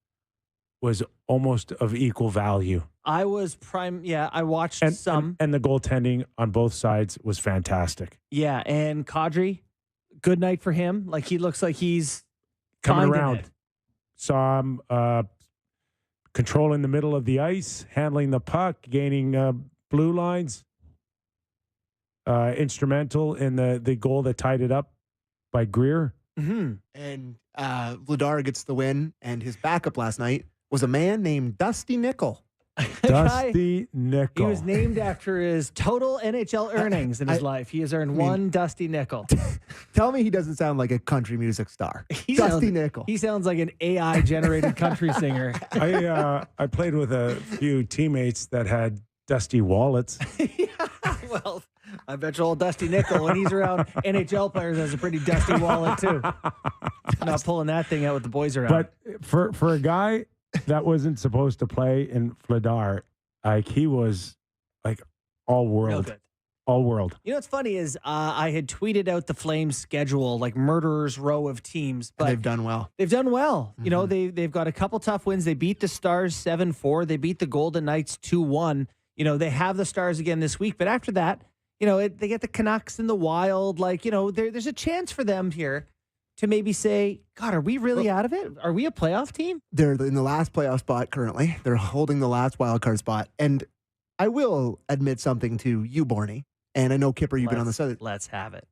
was almost of equal value. I was I watched some. And the goaltending on both sides was fantastic. Yeah, and Kadri, good night for him. Like, he looks like he's Coming finding around. it. Saw him controlling the middle of the ice, handling the puck, gaining blue lines. Instrumental in the goal that tied it up by Greer. Mm-hmm. And Vladar gets the win, and his backup last night was a man named Dusty Nickel. Dusty Nickel. He was named after his total NHL earnings in his life. He has earned one Dusty Nickel. Tell me he doesn't sound like a country music star. Dusty Nickel. He sounds like an AI-generated country singer. I played with a few teammates that had dusty wallets. Well, I bet you old Dusty Nickel, when he's around NHL players, has a pretty dusty wallet, too. Not pulling that thing out with the boys around. But for a guy that wasn't supposed to play in Vladar, like, he was like all Real world. good. All world. You know what's funny is I had tweeted out the Flames schedule, like murderer's row of teams. But And they've done well. They've done well. Mm-hmm. You know, they've got a couple tough wins. They beat the Stars 7-4. They beat the Golden Knights 2-1. You know, they have the Stars again this week. But after that, you know, they get the Canucks and the Wild. Like, you know, there's a chance for them here to maybe say, God, are we really out of it? Are we a playoff team? They're in the last playoff spot currently. They're holding the last wild card spot. And I will admit something to you, Borny. And I know, Kipper, you've been on the side. Let's have it.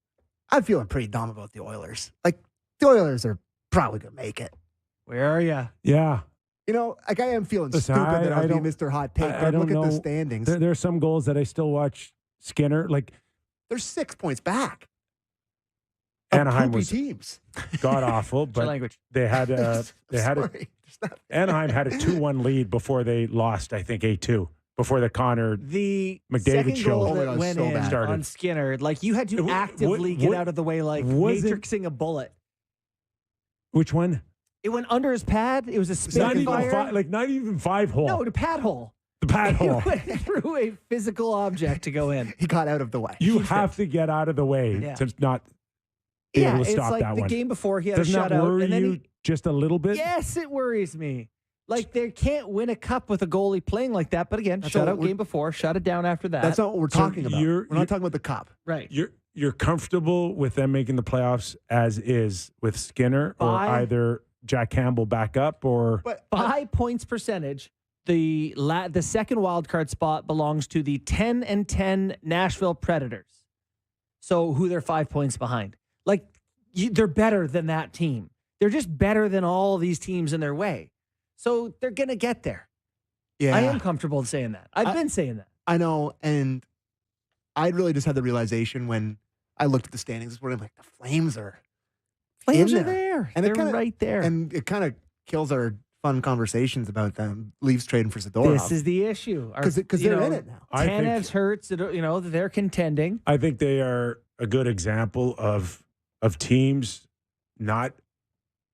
I'm feeling pretty dumb about the Oilers. Like, the Oilers are probably going to make it. Where are you? Yeah. You know, like, I am feeling Listen, stupid that I I'll be don't- Mr. Hot Take, I but don't look at the know. standings. There are some goals that I still watch Skinner. Like, They're 6 points back. Anaheim Poopy was teams. god awful, What's your but language? they had Sorry. Anaheim had a 2-1 lead before they lost, I think 8-2, before the Connor The McDavid second show. goal Oh my that God, went so in bad. Started. on Skinner, like, you had to What- actively what- get what- out of the way, like wasn't- matrixing a bullet. Which one? It went under his pad. It was a Not spin even fire. not even 5 hole. No, the pad hole. The pad hole. It went through a physical object to go in. He got out of the way. You have to get out of the way Yeah. to not be Yeah, able to it's stop like that the one. game before he had Doesn't a that shutout, worry and then you just a little bit? yes, it worries me. Like, they can't win a cup with a goalie playing like that. But again, That's shutout not what game before, shut it down after that. That's not what we're So talking about. you're- We're not talking about the cup. right. You're comfortable with them making the playoffs as is with Skinner or By- either Jack Campbell back up or By points percentage, the second wild card spot belongs to the 10-10 Nashville Predators. So who they're 5 points behind. Like, they're better than that team. They're just better than all these teams in their way. So they're going to get there. Yeah. I am comfortable saying that. I've been saying that. I know, and I really just had the realization when I looked at the standings this morning, I'm like, the Flames are Flames in are there. And They're it kinda, right there. And it kind of kills our fun conversations about them Leafs trading for Zadorov. This is the issue. because they're in it now. I think- Tanev's hurts. You know, they're contending. I think they are a good example of teams not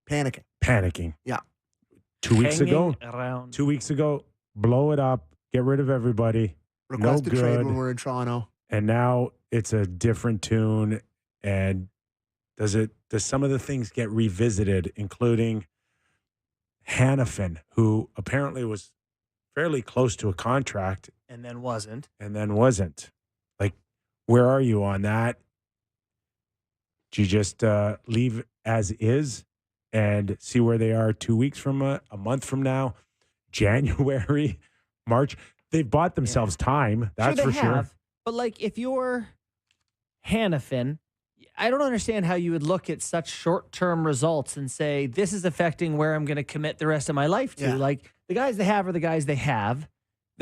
panicking. Yeah. 2 weeks ago, Hanging around. 2 weeks ago, blow it up, get rid of everybody. Request no a trade good. when we're in Toronto. And now it's a different tune. And does some of the things get revisited, including Hannafin, who apparently was fairly close to a contract And then wasn't. and then wasn't? Like, where are you on that? Do you just leave as is and see where they are 2 weeks from a month from now, January, March? They've bought themselves time. That's sure for they sure. have, but like, if you're Hannafin, I don't understand how you would look at such short-term results and say, this is affecting where I'm going to commit the rest of my life to. Yeah. Like, the guys they have are the guys they have.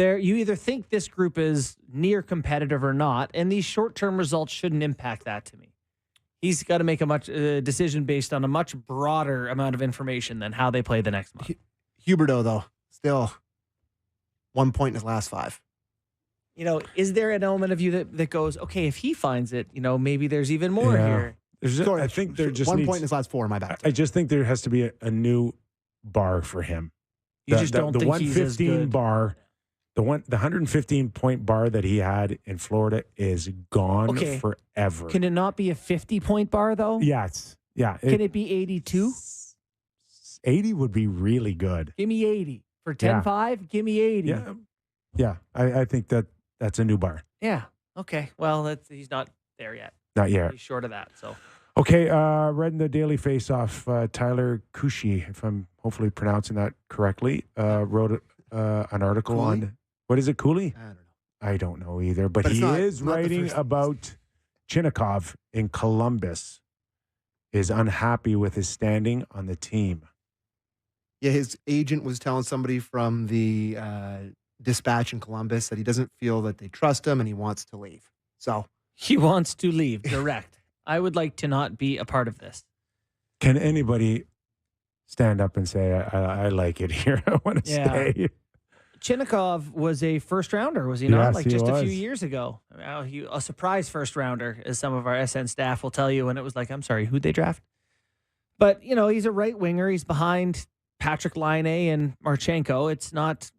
You either think this group is near competitive or not, and these short-term results shouldn't impact that to me. He's got to make a decision based on a much broader amount of information than how they play the next month. Huberdeau, though, still 1 point in his last 5. Is there an element of you that goes, okay, if he finds it, maybe there's even more here. I think there just 1 point in his last 4. My bad. I just think there has to be a new bar for him. You just don't think he's as good. 115 bar. The 115-point bar that he had in Florida is gone forever. Can it not be a 50-point bar, though? Yes. Yeah. Can it be 82? 80 would be really good. Give me 80. For 10-5, give me 80. Yeah. Yeah. I think that's a new bar. Yeah. Okay. Well, he's not there yet. Not yet. He's short of that. So. Okay. Read in the Daily Face-Off, Tyler Cushy, if I'm hopefully pronouncing that correctly, wrote an article Cooley? on... What is it, Cooley? I don't know. I don't know either, but he not is the writing first- about Chinnikov in Columbus is unhappy with his standing on the team. Yeah, his agent was telling somebody from the Dispatch in Columbus that he doesn't feel that they trust him and he wants to leave. So he wants to leave, direct. I would like to not be a part of this. Can anybody stand up and say, I like it here? I want to stay. Chinnikov was a first rounder, was he not? Yes, he just was. a few years ago. A surprise first rounder, as some of our SN staff will tell you. And it was like, I'm sorry, who'd they draft? But, he's a right winger. He's behind Patrick Laine and Marchenko. It's not,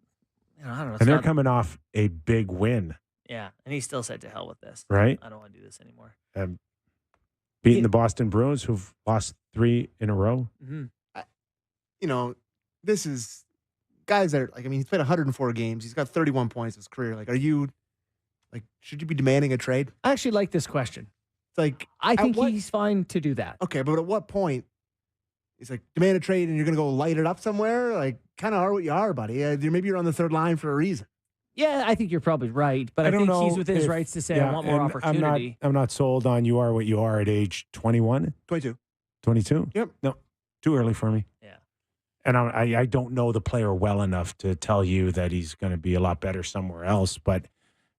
I don't know. And they're coming off a big win. Yeah. And he still said to hell with this. Right? I don't want to do this anymore. Beating the Boston Bruins, who've lost 3 in a row. Mm-hmm. This is guys that are he's played 104 games. He's got 31 points in his career. Should you be demanding a trade? I actually like this question. It's I think he's fine to do that. Okay, but at what point? He's demand a trade and you're going to go light it up somewhere? Kind of are what you are, buddy. Maybe you're on the third line for a reason. Yeah, I think you're probably right, but I think he's within his rights to say, I want more opportunity. I'm not sold on you are what you are at age 21. 22. 22? Yep. No, too early for me. Yeah. And I don't know the player well enough to tell you that he's going to be a lot better somewhere else, but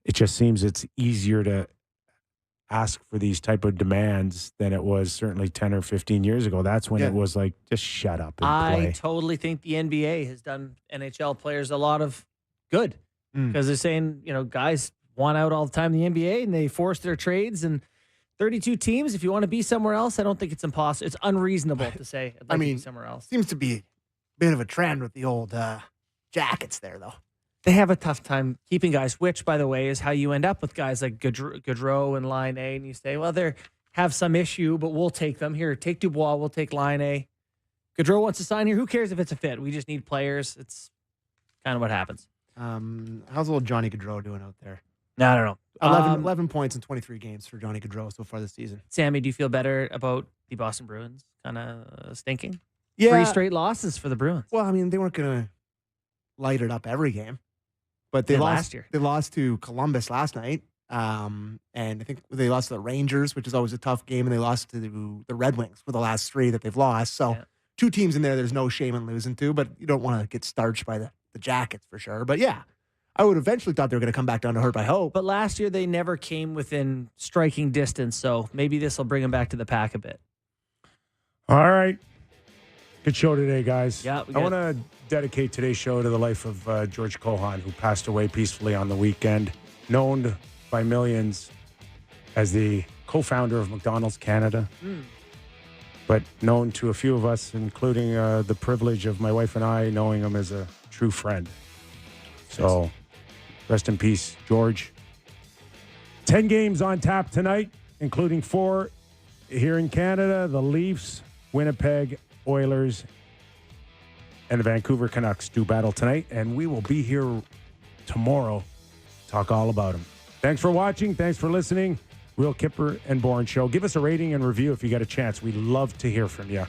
it just seems it's easier to ask for these type of demands than it was certainly 10 or 15 years ago. That's when it was just shut up and play. I totally think the NBA has done NHL players a lot of good because they're saying, guys want out all the time in the NBA and they force their trades and 32 teams. If you want to be somewhere else, I don't think it's impossible. It's unreasonable to say, I'd like to be somewhere else. Seems to be a bit of a trend with the old Jackets there, though. They have a tough time keeping guys, which, by the way, is how you end up with guys like Gaudreau and Line A. And you say, well, they have some issue, but we'll take them. Here, take Dubois. We'll take Line A. Gaudreau wants to sign here. Who cares if it's a fit? We just need players. It's kind of what happens. How's old Johnny Gaudreau doing out there? I don't know. 11 points in 23 games for Johnny Gaudreau so far this season. Sammy, do you feel better about the Boston Bruins kind of stinking? Yeah. 3 straight losses for the Bruins. Well, they weren't going to light it up every game. But they lost last year. They lost to Columbus last night. And I think they lost to the Rangers, which is always a tough game. And they lost to the Red Wings for the last 3 that they've lost. So 2 teams in there there's no shame in losing to. But you don't want to get starched by the Jackets for sure. But yeah, I would eventually thought they were going to come back down to hurt by hope. But last year they never came within striking distance. So maybe this will bring them back to the pack a bit. All right. Good show today, guys. Yeah, I want to dedicate today's show to the life of George Cohan, who passed away peacefully on the weekend, known by millions as the co-founder of McDonald's Canada, but known to a few of us, including the privilege of my wife and I knowing him as a true friend. So rest in peace, George. 10 games on tap tonight, including 4 here in Canada, the Leafs, Winnipeg Oilers, and the Vancouver Canucks do battle tonight, and we will be here tomorrow to talk all about them. Thanks for watching. Thanks for listening. Real Kyper and Bourne Show. Give us a rating and review if you got a chance. We'd love to hear from you.